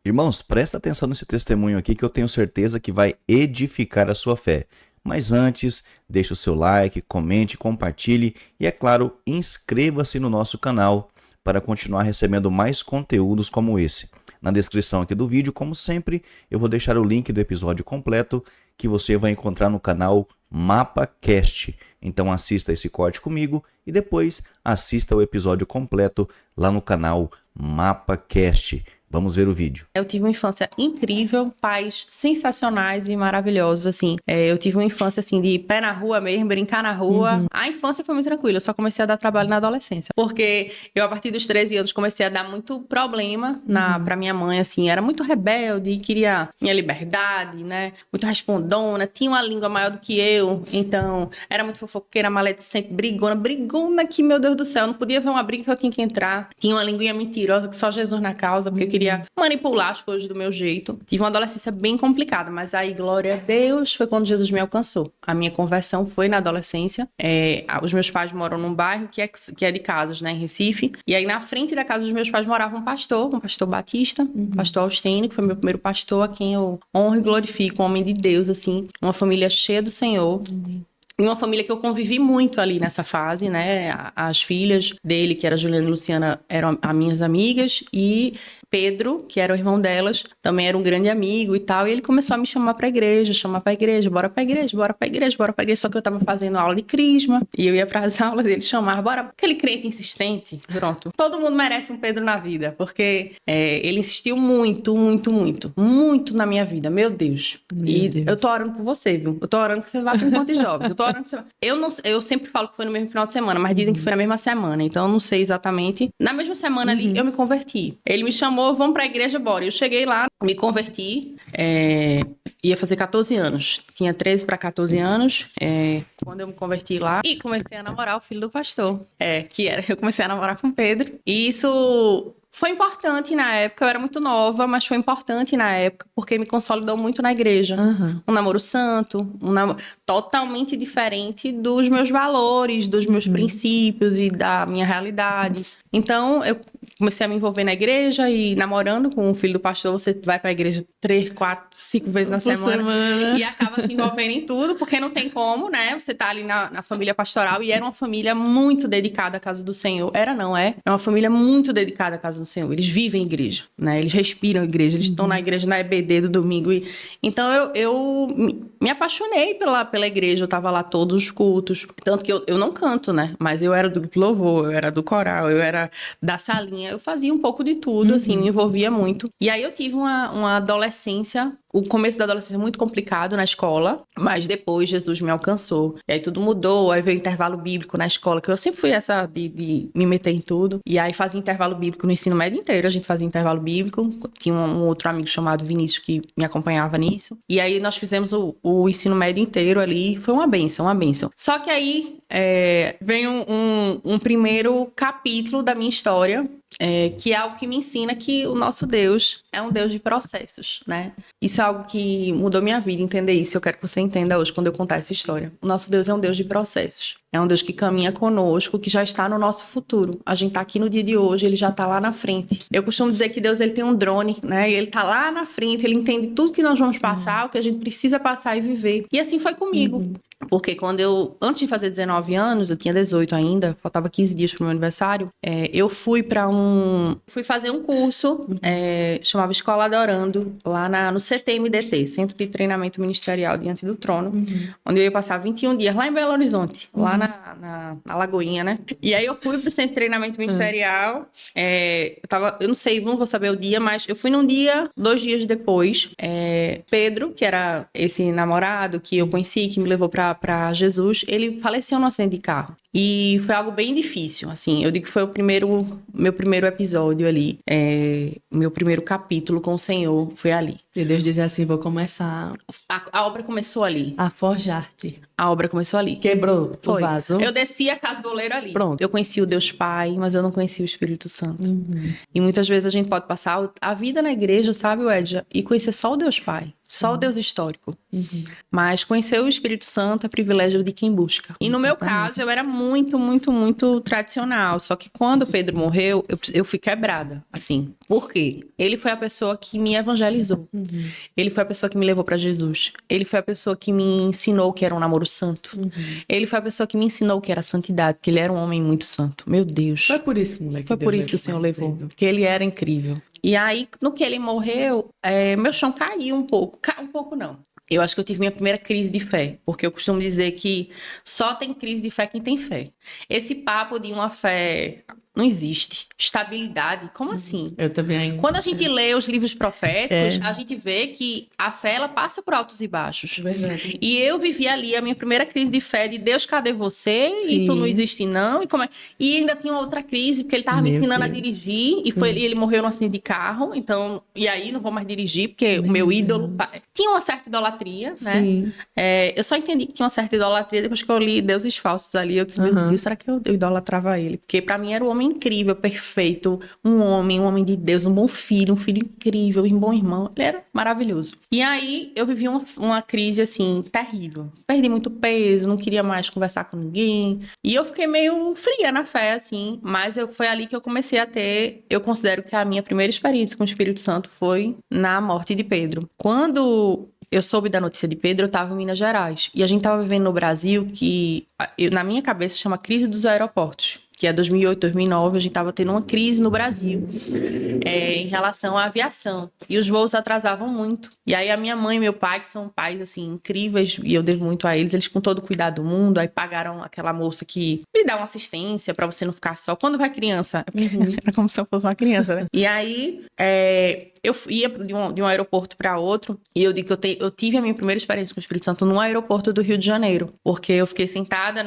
Irmãos, presta atenção nesse testemunho aqui que eu tenho certeza que vai edificar a sua fé. Mas antes, deixe o seu like, comente, compartilhe e, é claro, inscreva-se no nosso canal para continuar recebendo mais conteúdos como esse. Na descrição aqui do vídeo, como sempre, eu vou deixar o link do episódio completo que você vai encontrar no canal MapaCast. Então assista esse corte comigo e depois assista o episódio completo lá no canal MapaCast. Vamos ver o vídeo. Eu tive uma infância incrível, pais sensacionais e maravilhosos, assim. Eu tive uma infância, assim, de pé na rua mesmo, brincar na rua. A infância foi muito tranquila, eu só comecei a dar trabalho na adolescência. Porque eu, a partir dos 13 anos, comecei a dar muito problema pra minha mãe, assim. Era muito rebelde, queria minha liberdade, né? Muito respondona, tinha uma língua maior do que eu. Então, era muito fofoqueira, maledicente, brigona que, meu Deus do céu, eu não podia ver uma briga que eu tinha que entrar. Tinha uma linguinha mentirosa que só Jesus na causa, porque eu queria manipular as coisas do meu jeito. Tive uma adolescência bem complicada, mas aí, glória a Deus, foi quando Jesus me alcançou. A minha conversão foi na adolescência. Os meus pais moram num bairro que é de casas, né, em Recife. E aí, na frente da casa dos meus pais morava um pastor batista, pastor Austênio, que foi meu primeiro pastor, a quem eu honro e glorifico, um homem de Deus, assim, uma família cheia do Senhor. E uma família que eu convivi muito ali nessa fase, né? As filhas dele, que era Juliana e Luciana, eram as minhas amigas. E Pedro, que era o irmão delas, também era um grande amigo e tal. E ele começou a me chamar pra igreja, bora pra igreja, bora pra igreja, bora pra igreja. Só que eu tava fazendo aula de crisma. E eu ia pras aulas e ele chamava, bora. Aquele crente insistente, pronto. Todo mundo merece um Pedro na vida, porque ele insistiu muito, muito, muito. Muito na minha vida, meu Deus. Eu tô orando por você, viu? Eu tô orando que você vá pro encontro de jovens. Eu tô orando que você vá. Eu sempre falo que foi no mesmo final de semana, mas dizem que foi na mesma semana. Então eu não sei exatamente. Na mesma semana ali, eu me converti. Ele me chamou, vamos pra igreja, bora. Eu cheguei lá, me converti, ia fazer 14 anos. Tinha 13 para 14 anos, quando eu me converti lá. E comecei a namorar o filho do pastor, eu comecei a namorar com o Pedro. E isso foi importante na época, eu era muito nova, mas foi importante na época, porque me consolidou muito na igreja. Um namoro santo, totalmente diferente dos meus valores, dos meus princípios e da minha realidade. Então, eu comecei a me envolver na igreja e namorando com o filho do pastor, você vai pra igreja 3, 4, 5 vezes na semana e acaba se envolvendo em tudo, porque não tem como, né? Você tá ali na família pastoral e era uma família muito dedicada à casa do Senhor. É uma família muito dedicada à casa do Senhor. Eles vivem igreja, né? Eles respiram igreja, eles estão na igreja na EBD do domingo. Então, eu me apaixonei pela igreja, eu tava lá todos os cultos. Tanto que eu não canto, né? Mas eu era do grupo louvor, eu era do coral, eu era da salinha, eu fazia um pouco de tudo, assim, me envolvia muito. E aí eu tive uma adolescência, o começo da adolescência muito complicado na escola, mas depois Jesus me alcançou. E aí tudo mudou, aí veio o intervalo bíblico na escola, que eu sempre fui essa de me meter em tudo. E aí fazia intervalo bíblico no ensino médio inteiro, a gente fazia intervalo bíblico. Tinha um outro amigo chamado Vinícius que me acompanhava nisso. E aí nós fizemos o ensino médio inteiro ali, foi uma bênção, uma bênção. Só que aí vem um primeiro capítulo da minha história, que é algo que me ensina que o nosso Deus é um Deus de processos, né? Isso é algo que mudou minha vida, entender isso. Eu quero que você entenda hoje, quando eu contar essa história. O nosso Deus é um Deus de processos. É um Deus que caminha conosco, que já está no nosso futuro. A gente tá aqui no dia de hoje, ele já tá lá na frente. Eu costumo dizer que Deus, ele tem um drone, né? E ele tá lá na frente, ele entende tudo que nós vamos passar, o que a gente precisa passar e viver. E assim foi comigo. Porque antes de fazer 19 anos, eu tinha 18 ainda, faltava 15 dias pro meu aniversário, eu fui fazer um curso, chamava Escola Adorando, lá no CTMDT, Centro de Treinamento Ministerial Diante do Trono, onde eu ia passar 21 dias lá em Belo Horizonte, lá na Lagoinha, né? E aí eu fui pro Centro de Treinamento Ministerial, eu não sei, não vou saber o dia, mas eu fui num dia, 2 dias depois, Pedro, que era esse namorado que eu conheci, que me levou pra Jesus, ele faleceu no acidente de carro. E foi algo bem difícil, assim. Eu digo que foi meu primeiro episódio ali. Meu primeiro capítulo com o Senhor foi ali. E Deus dizia assim, vou começar A obra começou ali. a forjar-te. A obra começou ali. Quebrou o Foi. vaso. Eu desci a casa do oleiro ali. Pronto. Eu conheci o Deus Pai, mas eu não conheci o Espírito Santo. E muitas vezes a gente pode passar a vida na igreja, sabe, Edja? E conhecer só o Deus Pai. Só o Deus histórico. Mas conhecer o Espírito Santo é privilégio de quem busca. E no meu caso, eu era muito, muito, muito tradicional. Só que quando Pedro morreu, eu fui quebrada, assim. Por quê? Ele foi a pessoa que me evangelizou. Ele foi a pessoa que me levou pra Jesus. Ele foi a pessoa que me ensinou o que era um namoro santo. Ele foi a pessoa que me ensinou o que era santidade, porque ele era um homem muito santo. Meu Deus. Foi por isso, moleque. Foi por isso que o Senhor levou. Porque ele era incrível. E aí, no que ele morreu, meu chão caiu um pouco. Um pouco não. Eu acho que eu tive minha primeira crise de fé. Porque eu costumo dizer que só tem crise de fé quem tem fé. Esse papo de uma fé não existe. Estabilidade, como assim? Eu também. Quando a gente lê os livros proféticos, a gente vê que a fé, ela passa por altos e baixos. Verdade. E eu vivi ali a minha primeira crise de fé de Deus, cadê você? Sim. E tu não existe não? E ainda tinha uma outra crise, porque ele tava me Meu ensinando Deus. a dirigir, e ele morreu num acidente de carro, então, e aí não vou mais dirigir, porque o meu ídolo... Tinha uma certa idolatria, né? Sim. Eu só entendi que tinha uma certa idolatria depois que eu li Deuses Falsos ali. Eu disse, meu Deus, será que eu idolatrava ele? Porque pra mim era um homem incrível, perfeito, um homem de Deus, um bom filho, um filho incrível, um bom irmão. Ele era maravilhoso. E aí eu vivi uma crise, assim, terrível. Perdi muito peso, não queria mais conversar com ninguém. E eu fiquei meio fria na fé, assim. Mas foi ali que eu comecei a ter... Eu considero que a minha primeira experiência com o Espírito Santo foi na morte de Pedro. Quando eu soube da notícia de Pedro, eu estava em Minas Gerais. E a gente estava vivendo no Brasil que, na minha cabeça, chama crise dos aeroportos. Que é 2008, 2009, a gente estava tendo uma crise no Brasil em relação à aviação. E os voos atrasavam muito. E aí a minha mãe e meu pai, que são pais, assim, incríveis, e eu devo muito a eles com todo o cuidado do mundo, aí pagaram aquela moça que me dá uma assistência para você não ficar só. Quando vai criança, era como se eu fosse uma criança, né? E aí, eu ia de um aeroporto para outro, e eu digo que eu tive a minha primeira experiência com o Espírito Santo no aeroporto do Rio de Janeiro, porque eu fiquei sentada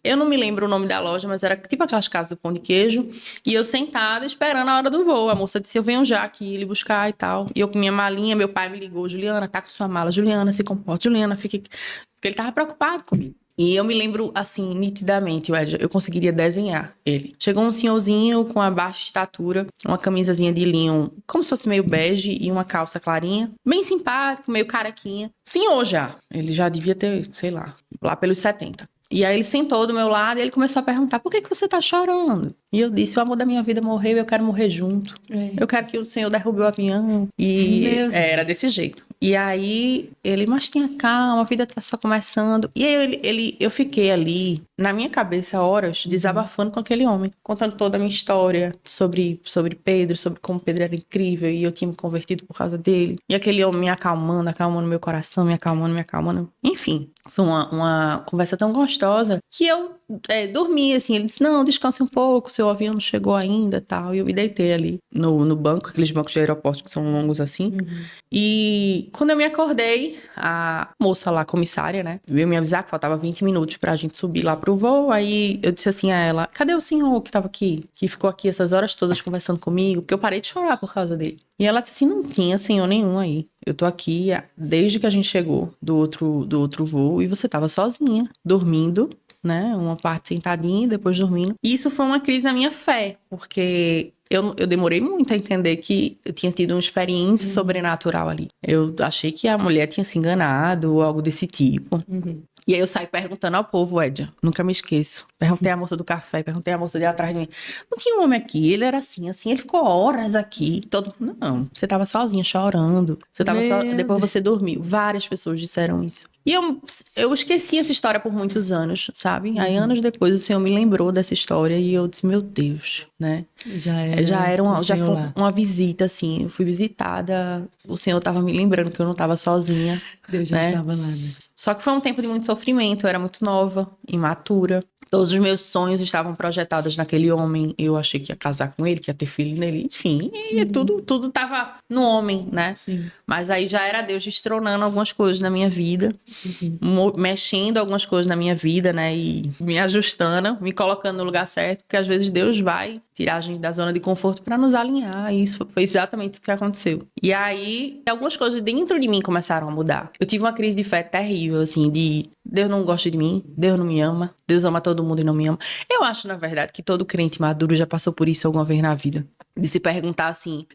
eu não me lembro o nome da loja, mas era tipo aquelas casas do pão de queijo, e eu sentada esperando a hora do voo. A moça disse, eu venho já aqui lhe buscar e tal. E eu com minha malinha, meu pai me ligou, Juliana, tá com sua mala, Juliana, se comporta, Juliana, fica aqui. Porque ele tava preocupado comigo. E eu me lembro, assim, nitidamente, eu conseguiria desenhar ele. Chegou um senhorzinho com uma baixa estatura, uma camisazinha de linho, como se fosse meio bege, e uma calça clarinha. Bem simpático, meio carequinha. Senhor já. Ele já devia ter, sei lá pelos 70. E aí ele sentou do meu lado e ele começou a perguntar, por que você tá chorando? E eu disse, o amor da minha vida morreu e eu quero morrer junto. Eu quero que o Senhor derrube o avião. E era desse jeito. E aí ele, mas tenha calma, a vida tá só começando. E aí eu fiquei ali, na minha cabeça, horas, desabafando com aquele homem. Contando toda a minha história sobre Pedro, sobre como Pedro era incrível e eu tinha me convertido por causa dele. E aquele homem me acalmando meu coração, me acalmando. Enfim, foi uma conversa tão gostosa que eu dormi, assim. Ele disse, não, descanse um pouco, seu avião não chegou ainda, tal. E eu me deitei ali no banco, aqueles bancos de aeroporto que são longos assim. E quando eu me acordei, a moça lá, comissária, né, veio me avisar que faltava 20 minutos pra gente subir lá pro voo. Aí eu disse assim a ela, cadê o senhor que tava aqui? Que ficou aqui essas horas todas conversando comigo? Porque eu parei de chorar por causa dele. E ela disse assim, não tinha senhor nenhum aí. Eu tô aqui desde que a gente chegou do outro voo e você tava sozinha, dormindo, né? Uma parte sentadinha e depois dormindo. E isso foi uma crise na minha fé, porque eu demorei muito a entender que eu tinha tido uma experiência sobrenatural ali. Eu achei que a mulher tinha se enganado ou algo desse tipo. E aí eu saí perguntando ao povo, Edja, nunca me esqueço. Perguntei à moça do café, perguntei à moça de atrás de mim. Não tinha um homem aqui, ele era assim, ele ficou horas aqui. Não, você tava sozinha, chorando. Você tava depois você dormiu. Várias pessoas disseram isso. E eu esqueci essa história por muitos anos, sabe? Aí anos depois o Senhor me lembrou dessa história e eu disse, meu Deus, né? Já foi uma visita, assim. Eu fui visitada, o Senhor tava me lembrando que eu não tava sozinha. Deus já estava lá, né? Só que foi um tempo de muito sofrimento, eu era muito nova, imatura. Todos os meus sonhos estavam projetados naquele homem. Eu achei que ia casar com ele, que ia ter filho nele, enfim. E tudo tava no homem, né? Sim. Mas aí já era Deus destronando algumas coisas na minha vida. Mexendo algumas coisas na minha vida, né? E me ajustando, me colocando no lugar certo. Porque às vezes Deus vai tirar a gente da zona de conforto para nos alinhar. E isso foi exatamente o que aconteceu. E aí, algumas coisas dentro de mim começaram a mudar. Eu tive uma crise de fé terrível, assim, de Deus não gosta de mim, Deus não me ama, Deus ama todo mundo e não me ama. Eu acho, na verdade, que todo crente maduro já passou por isso alguma vez na vida. De se perguntar assim,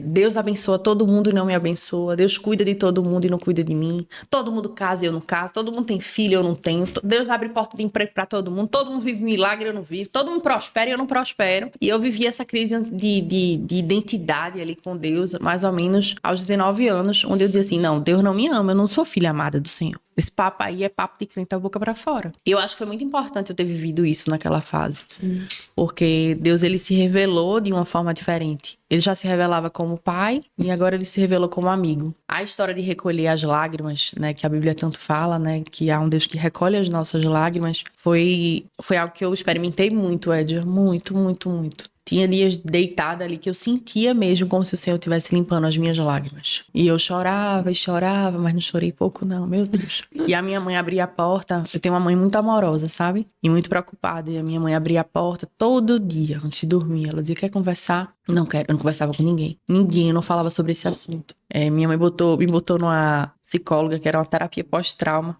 Deus abençoa todo mundo e não me abençoa, Deus cuida de todo mundo e não cuida de mim, todo mundo casa e eu não caso, todo mundo tem filho e eu não tenho, Deus abre porta de emprego pra todo mundo vive milagre e eu não vivo, todo mundo prospera e eu não prospero. E eu vivi essa crise de identidade ali com Deus, mais ou menos aos 19 anos, onde eu dizia assim, não, Deus não me ama, eu não sou filha amada do Senhor. Esse papo aí é papo de crente da boca pra fora. E eu acho que foi muito importante eu ter vivido isso naquela fase. Sim. Porque Deus, ele se revelou de uma forma diferente. Ele já se revelava como pai e agora ele se revelou como amigo. A história de recolher as lágrimas, né, que a Bíblia tanto fala, né, que há um Deus que recolhe as nossas lágrimas, foi algo que eu experimentei muito, Edgar. Muito, muito, muito. Tinha dias deitada ali que eu sentia mesmo como se o Senhor estivesse limpando as minhas lágrimas. E eu chorava e chorava, mas não chorei pouco não, meu Deus. E a minha mãe abria a porta, eu tenho uma mãe muito amorosa, sabe? E muito preocupada. E a minha mãe abria a porta todo dia, antes de dormir. Ela dizia, quer conversar? Não quero, eu não conversava com ninguém. Ninguém, eu não falava sobre esse assunto. Minha mãe me botou numa psicóloga, que era uma terapia pós-trauma.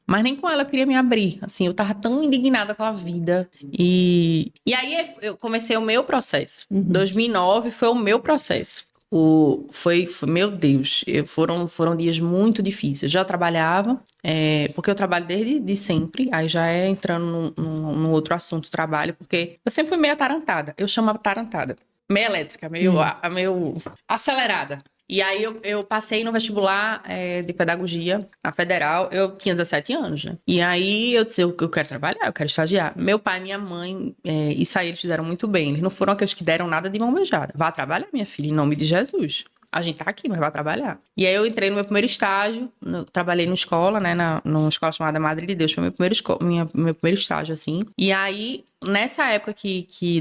Mas nem com ela eu queria me abrir. Assim, eu tava tão indignada com a vida. E aí eu comecei o meu processo. 2009 foi o meu processo. Meu Deus, foram dias muito difíceis. Eu já trabalhava, porque eu trabalho desde sempre, aí já entrando num outro assunto, trabalho, porque eu sempre fui meio atarantada. Eu chamava atarantada. Meio elétrica, meio acelerada. E aí eu passei no vestibular de pedagogia na Federal, eu tinha 17 anos, né? E aí eu disse, eu quero trabalhar, eu quero estagiar. Meu pai e minha mãe, isso aí eles fizeram muito bem, eles não foram aqueles que deram nada de mão beijada. Vá trabalhar, minha filha, em nome de Jesus. A gente tá aqui, mas vai trabalhar. E aí eu entrei no meu primeiro estágio, trabalhei numa escola, né, numa escola chamada Madre de Deus, foi meu primeiro estágio, assim. E aí, nessa época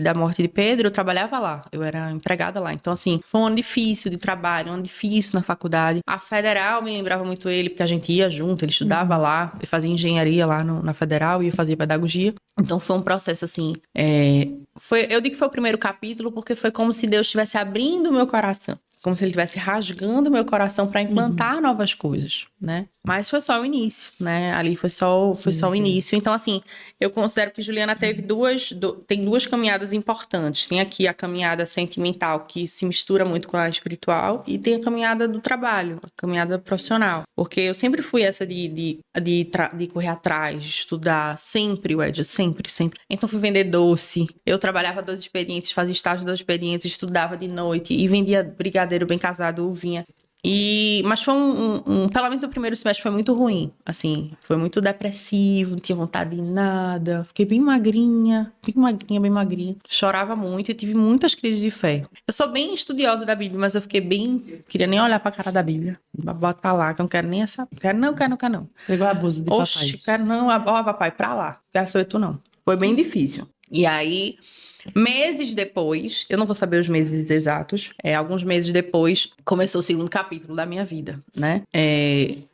da morte de Pedro, eu trabalhava lá, eu era empregada lá. Então, assim, foi um ano difícil de trabalho, um ano difícil na faculdade. A Federal me lembrava muito ele, porque a gente ia junto, ele estudava lá, ele fazia engenharia lá na Federal e eu fazia pedagogia. Então, foi um processo, assim, eu digo que foi o primeiro capítulo, porque foi como se Deus estivesse abrindo o meu coração. Como se ele estivesse rasgando meu coração para implantar novas coisas, né? Mas foi só o início, né? Ali foi só o início. Então, assim, eu considero que Juliana teve tem duas caminhadas importantes. Tem aqui a caminhada sentimental, que se mistura muito com a espiritual, e tem a caminhada do trabalho, a caminhada profissional. Porque eu sempre fui essa de correr atrás, de estudar, sempre, Edja, sempre, sempre. Então, fui vender doce. Eu trabalhava 2 expedientes, fazia estágio 2 expedientes, estudava de noite e vendia brigadeiro bem casado, uvinha. Mas foi pelo menos o primeiro semestre foi muito ruim, assim, foi muito depressivo, não tinha vontade de nada, fiquei bem magrinha, bem magrinha, chorava muito e tive muitas crises de fé. Eu sou bem estudiosa da Bíblia, mas eu fiquei queria nem olhar pra cara da Bíblia, bota pra lá, que eu não quero nem essa, quero não. Pegou a abuso de Oxi, quero não, papai, pra lá, quero saber tu não. Foi bem difícil. E aí, meses depois, eu não vou saber os meses exatos, alguns meses depois, começou o segundo capítulo da minha vida, né?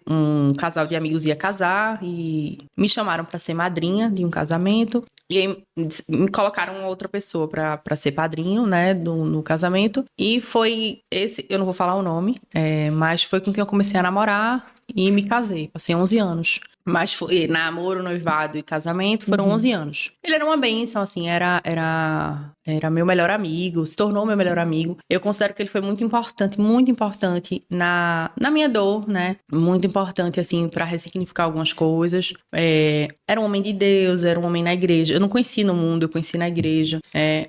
Um casal de amigos ia casar e me chamaram para ser madrinha de um casamento. E aí me colocaram uma outra pessoa para ser padrinho, né, no casamento. E foi esse, eu não vou falar o nome, mas foi com quem eu comecei a namorar e me casei. Passei 11 anos. Mas foi namoro, noivado e casamento foram 11 anos. Ele era uma bênção, assim, era meu melhor amigo, se tornou meu melhor amigo. Eu considero que ele foi muito importante na minha dor, né? Muito importante, assim, para ressignificar algumas coisas. Era um homem de Deus, era um homem na igreja. Eu não conheci no mundo, eu conheci na igreja.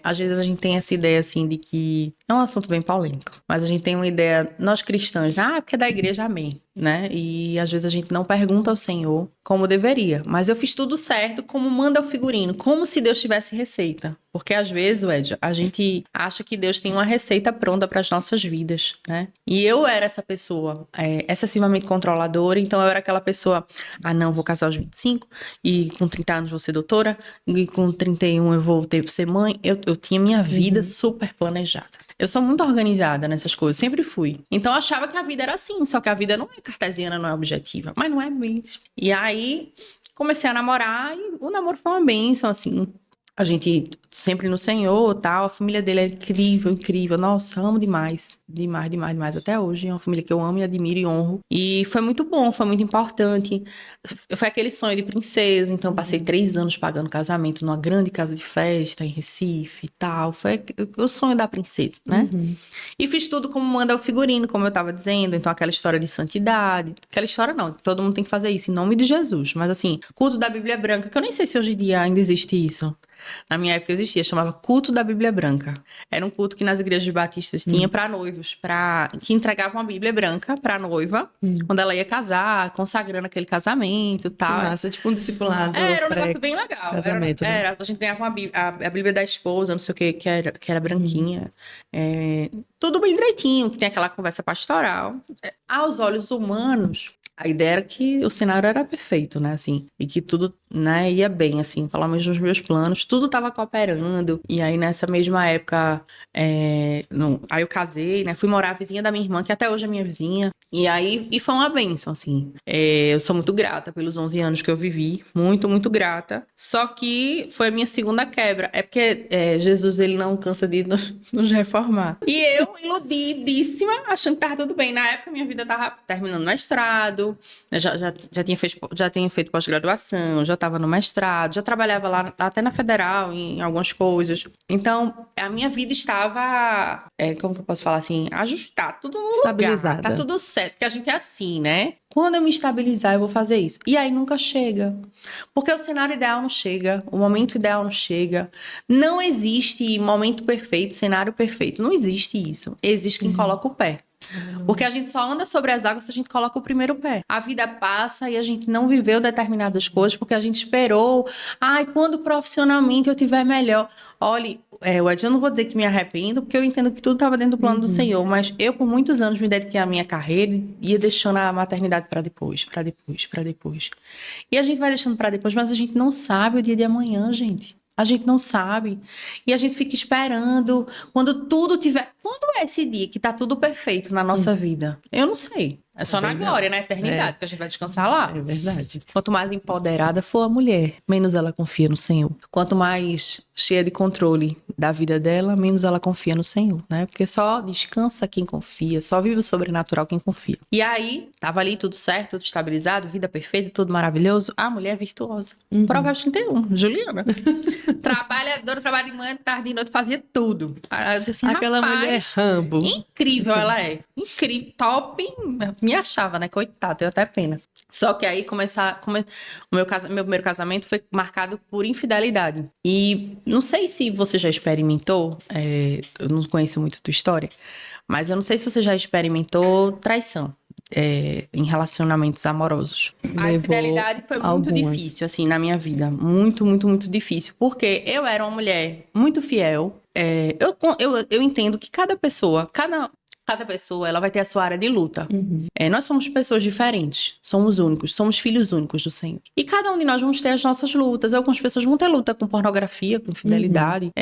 Às vezes a gente tem essa ideia, assim, de que... É um assunto bem polêmico, mas a gente tem uma ideia, nós cristãos, porque é da igreja, amém, né? E às vezes a gente não pergunta ao Senhor como deveria. Mas eu fiz tudo certo, como manda o figurino, como se Deus tivesse receita. Porque às vezes, Edja, a gente acha que Deus tem uma receita pronta para as nossas vidas, né? E eu era essa pessoa excessivamente controladora, então eu era aquela pessoa, não, vou casar aos 25, e com 30 anos vou ser doutora, e com 31 eu vou ser mãe. Eu tinha minha vida super planejada. Eu sou muito organizada nessas coisas, sempre fui. Então eu achava que a vida era assim, só que a vida não é cartesiana, não é objetiva. Mas não é mesmo. E aí comecei a namorar e o namoro foi uma bênção, assim. A gente sempre no Senhor, tal. A família dele é incrível, incrível. Nossa, amo demais. Demais, demais, demais. Até hoje. É uma família que eu amo e admiro e honro. E foi muito bom, foi muito importante. Foi aquele sonho de princesa. Então, eu passei 3 anos pagando casamento numa grande casa de festa em Recife e tal. Foi o sonho da princesa, né? E fiz tudo como manda o figurino, como eu tava dizendo. Então, aquela história de santidade. Aquela história não, todo mundo tem que fazer isso em nome de Jesus. Mas assim, culto da Bíblia Branca, que eu nem sei se hoje em dia ainda existe isso. Na minha época existia, chamava Culto da Bíblia Branca. Era um culto que nas igrejas batistas tinha para noivos, que entregavam a Bíblia Branca para noiva, quando ela ia casar, consagrando aquele casamento e Que tal. massa, tipo um discipulado. Era um negócio bem legal. Casamento, né? A gente ganhava a Bíblia da esposa, não sei o que era branquinha. Tudo bem direitinho, que tem aquela conversa pastoral. Aos olhos humanos, a ideia era que o cenário era perfeito, né, assim, e que tudo, né, ia bem, assim, pelo menos nos meus planos, tudo tava cooperando, e aí nessa mesma época, aí eu casei, né, fui morar vizinha da minha irmã, que até hoje é minha vizinha, e aí, foi uma bênção, assim, eu sou muito grata pelos 11 anos que eu vivi, muito, muito grata, só que foi a minha segunda quebra, porque Jesus, ele não cansa de nos reformar, e eu, iludidíssima, achando que tava tudo bem, na época minha vida tava terminando mestrado, já tinha feito pós-graduação, já estava no mestrado, já trabalhava lá até na Federal em algumas coisas. Então, a minha vida estava, como que eu posso falar assim, ajustada, tudo no lugar, Estabilizada. tá tudo certo, porque a gente é assim, né? Quando eu me estabilizar, eu vou fazer isso. E aí nunca chega. Porque o cenário ideal não chega, o momento ideal não chega. Não existe momento perfeito, cenário perfeito. Não existe isso. Existe quem coloca o pé. Porque a gente só anda sobre as águas se a gente coloca o primeiro pé. A vida passa e a gente não viveu determinadas coisas porque a gente esperou. Ai, quando profissionalmente eu tiver melhor. Olha, Ed, eu não vou dizer que me arrependo, porque eu entendo que tudo estava dentro do plano do Senhor, mas eu, por muitos anos, me dediquei à minha carreira e ia deixando a maternidade para depois, para depois, para depois. E a gente vai deixando para depois, mas a gente não sabe o dia de amanhã, gente. A gente não sabe. E a gente fica esperando quando tudo tiver. Quando é esse dia que tá tudo perfeito na nossa vida? Eu não sei. É só na glória, na eternidade, que a gente vai descansar lá. É verdade. Quanto mais empoderada for a mulher, menos ela confia no Senhor. Quanto mais cheia de controle da vida dela, menos ela confia no Senhor, né? Porque só descansa quem confia, só vive o sobrenatural quem confia. E aí, tava ali tudo certo, tudo estabilizado, vida perfeita, tudo maravilhoso. A mulher virtuosa. Provérbios 31, Juliana. Trabalhadora, trabalha de manhã, tarde e noite, fazia tudo. Ela disse assim, Aquela mulher Rambo. incrível ela é. Incrível, top. Me achava, né? Coitado, tenho até pena. Só que aí o meu primeiro casamento foi marcado por infidelidade. E não sei se você já experimentou, eu não conheço muito a tua história, mas eu não sei se você já experimentou traição. Em relacionamentos amorosos. A infidelidade foi muito difícil, assim, na minha vida. Muito, muito, muito difícil. Porque eu era uma mulher muito fiel. Eu entendo que cada pessoa, ela vai ter a sua área de luta. Nós somos pessoas diferentes, somos únicos, somos filhos únicos do Senhor. E cada um de nós vamos ter as nossas lutas. Algumas pessoas vão ter luta com pornografia, com infidelidade.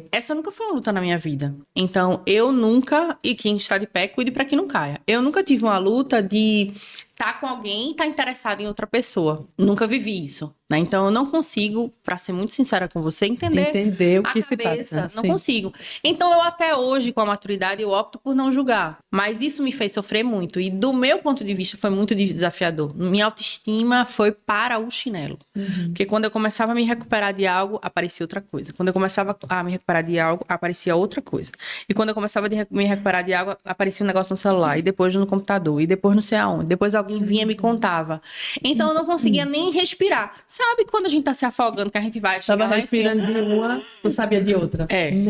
Essa nunca foi uma luta na minha vida. Então, eu nunca, e quem está de pé, cuide para que não caia. Eu nunca tive uma luta de estar com alguém e estar interessado em outra pessoa. Nunca vivi isso, né? Então, eu não consigo, para ser muito sincera com você, entender o que se passa. Não consigo. Então, eu até hoje, com a maturidade, eu opto por não julgar. Mas isso me fez sofrer muito. E do meu ponto de vista, foi muito desafiador. Minha autoestima foi para o chinelo. Porque quando eu começava a me recuperar de algo, aparecia outra coisa. Quando eu começava a me recuperar de algo, aparecia outra coisa. E quando eu começava a me recuperar de algo, aparecia um negócio no celular. E depois no computador. E depois não sei aonde. Depois alguém vinha e me contava. Então, eu não conseguia nem respirar. Sabe quando a gente tá se afogando, que a gente vai... Tava respirando de uma, não sabia de outra.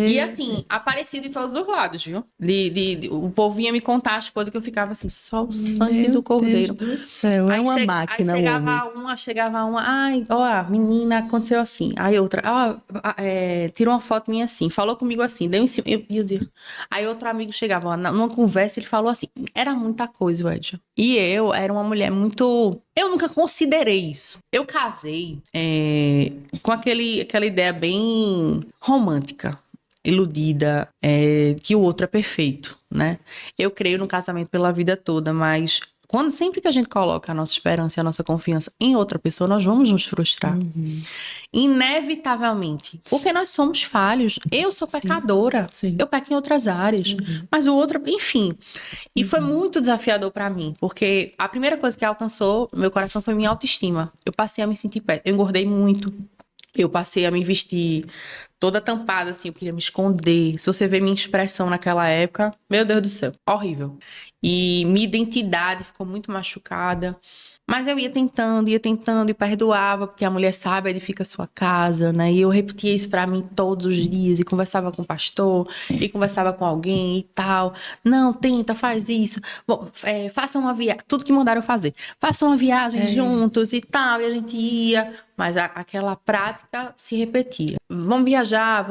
E assim, aparecia de todos os lados, viu? O povo vinha me contar as coisas que eu ficava assim, só o sangue do cordeiro. Deus do céu, é uma máquina. Aí chegava uma, ai, ó, menina, aconteceu assim. Aí outra, tirou uma foto minha assim, falou comigo assim, deu em cima. Eu digo. Aí outro amigo chegava, ó, numa conversa, ele falou assim, era muita coisa, Edja. E eu era uma mulher muito... Eu nunca considerei isso. Eu casei com aquela ideia bem romântica, iludida, que o outro é perfeito, né? Eu creio no casamento pela vida toda, mas Sempre que a gente coloca a nossa esperança e a nossa confiança em outra pessoa, nós vamos nos frustrar. Inevitavelmente. Porque nós somos falhos. Eu sou pecadora. Sim. Eu peco em outras áreas. Mas o outro, enfim. E foi muito desafiador pra mim. Porque a primeira coisa que alcançou meu coração foi minha autoestima. Eu passei a me sentir péssima. Eu engordei muito. Eu passei a me vestir toda tampada, assim, eu queria me esconder. Se você ver minha expressão naquela época, meu Deus do céu, horrível. E minha identidade ficou muito machucada. Mas eu ia tentando e perdoava, porque a mulher sábia edifica a sua casa, né? E eu repetia isso pra mim todos os dias, e conversava com o pastor, e conversava com alguém e tal. Não, tenta, faz isso. Bom, faça uma viagem, tudo que mandaram eu fazer. Faça uma viagem juntos e tal, e a gente ia. Mas aquela prática se repetia. Vamos viajar.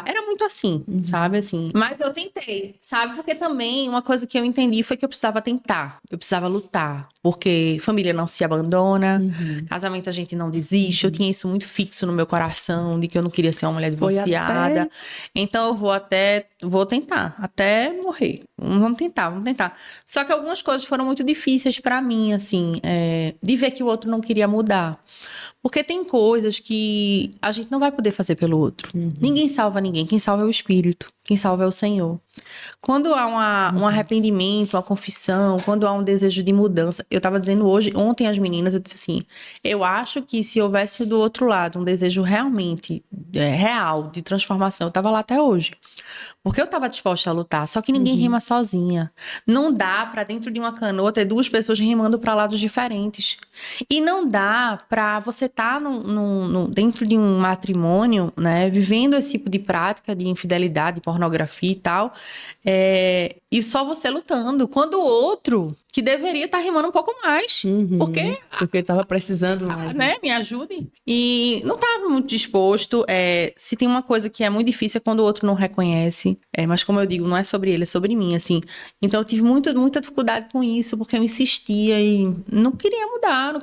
Era muito assim, sabe? Assim. Mas eu tentei, sabe? Porque também uma coisa que eu entendi foi que eu precisava tentar. Eu precisava lutar. Porque família não se abandona, casamento a gente não desiste. Eu tinha isso muito fixo no meu coração, de que eu não queria ser uma mulher divorciada. Então eu vou tentar, até morrer. Vamos tentar. Só que algumas coisas foram muito difíceis pra mim, assim, de ver que o outro não queria mudar. Porque tem coisas que a gente não vai poder fazer pelo outro. Ninguém salva ninguém. Quem salva é o Espírito. Quem salva é o Senhor. Quando há um arrependimento, uma confissão, quando há um desejo de mudança. Eu estava dizendo ontem às meninas, eu disse assim, eu acho que se houvesse do outro lado um desejo realmente real de transformação, eu estava lá até hoje. Porque eu estava disposta a lutar, só que ninguém rema sozinha. Não dá para dentro de uma canoa ter duas pessoas remando para lados diferentes. E não dá para você estar dentro de um matrimônio, né, vivendo esse tipo de prática de infidelidade, pornografia e tal, e só você lutando, quando o outro que deveria estar remando um pouco mais, porque estava precisando mais, né? Me ajude. E não estava muito disposto. Se tem uma coisa que é muito difícil é quando o outro não reconhece, mas como eu digo, não é sobre ele, é sobre mim, assim. Então eu tive muita dificuldade com isso, porque eu insistia e não queria mudar,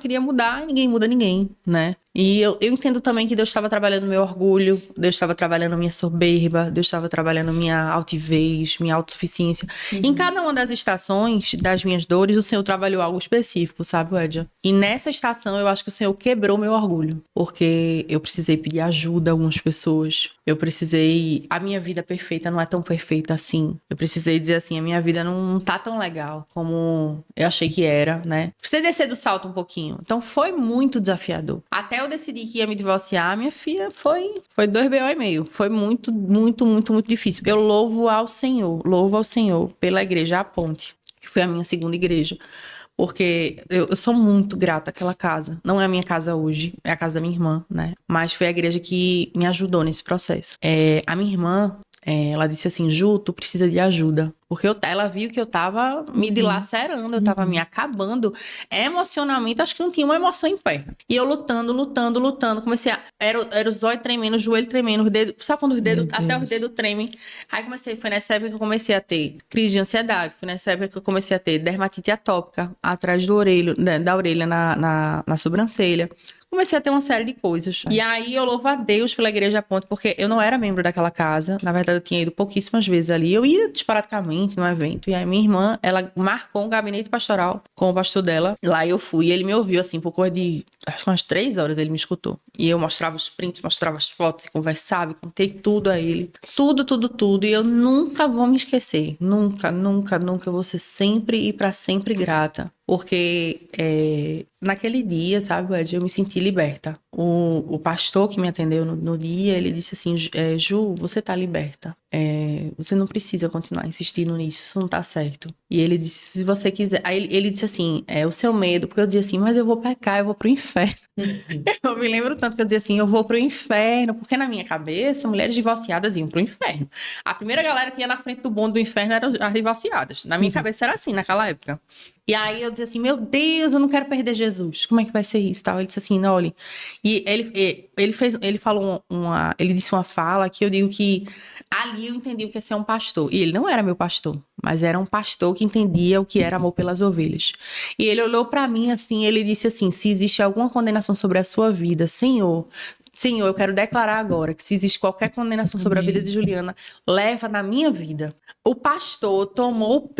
e ninguém muda ninguém, né? E eu entendo também que Deus estava trabalhando meu orgulho, Deus estava trabalhando minha soberba, Deus estava trabalhando minha altivez, minha autossuficiência. Em cada uma das estações das minhas dores, o Senhor trabalhou algo específico, sabe, Edja? E nessa estação, eu acho que o Senhor quebrou meu orgulho, porque eu precisei pedir ajuda a algumas pessoas. A minha vida perfeita não é tão perfeita assim. Eu precisei dizer assim, a minha vida não tá tão legal como eu achei que era, né? Precisei descer do salto um pouquinho. Então foi muito desafiador. Até eu decidi que ia me divorciar, minha filha, foi 2 BO e meio. Foi muito, muito, muito, muito difícil. Eu louvo ao Senhor pela igreja A Ponte, que foi a minha segunda igreja. Porque eu sou muito grata àquela casa. Não é a minha casa hoje, é a casa da minha irmã, né? Mas foi a igreja que me ajudou nesse processo. A minha irmã, ela disse assim, Ju, tu precisa de ajuda. Porque ela viu que eu tava me dilacerando, eu tava me acabando emocionalmente, acho que não tinha uma emoção em pé. E eu lutando, comecei era o zóio tremendo, o joelho tremendo, os dedos, sabe quando os dedos, até os dedos tremem. Aí foi nessa época que eu comecei a ter crise de ansiedade, foi nessa época que eu comecei a ter dermatite atópica atrás da orelha na sobrancelha. Comecei a ter uma série de coisas. E aí eu louvo a Deus pela Igreja Ponte, porque eu não era membro daquela casa. Na verdade, eu tinha ido pouquíssimas vezes ali. Eu ia disparadicamente no evento. E aí minha irmã, ela marcou um gabinete pastoral com o pastor dela. Lá eu fui. E ele me ouviu, assim, por coisa de, acho que umas 3 horas ele me escutou. E eu mostrava os prints, mostrava as fotos, conversava, contei tudo a ele. Tudo. E eu nunca vou me esquecer. Nunca. Eu vou ser sempre e pra sempre grata. Porque naquele dia, sabe, Ed, eu me senti liberta. O pastor que me atendeu no dia, ele disse assim, Ju, você tá liberta. Você não precisa continuar insistindo nisso, isso não tá certo. E ele disse, se você quiser... Aí ele disse assim, o seu medo, porque eu dizia assim, mas eu vou pecar, eu vou pro inferno. Eu me lembro tanto que eu dizia assim, eu vou pro inferno, porque na minha cabeça, mulheres divorciadas iam pro inferno. A primeira galera que ia na frente do bonde do inferno eram as divorciadas. Na minha cabeça era assim, naquela época. E aí eu dizia assim, meu Deus, eu não quero perder Jesus. Como é que vai ser isso? Tal. Ele disse assim, não, olha... E ele disse uma fala que eu digo que ali eu entendi o que é ser um pastor. E ele não era meu pastor, mas era um pastor que entendia o que era amor pelas ovelhas. E ele olhou pra mim assim, ele disse assim, se existe alguma condenação sobre a sua vida, Senhor, Senhor, eu quero declarar agora que se existe qualquer condenação sobre a vida de Juliana, leva na minha vida. O pastor tomou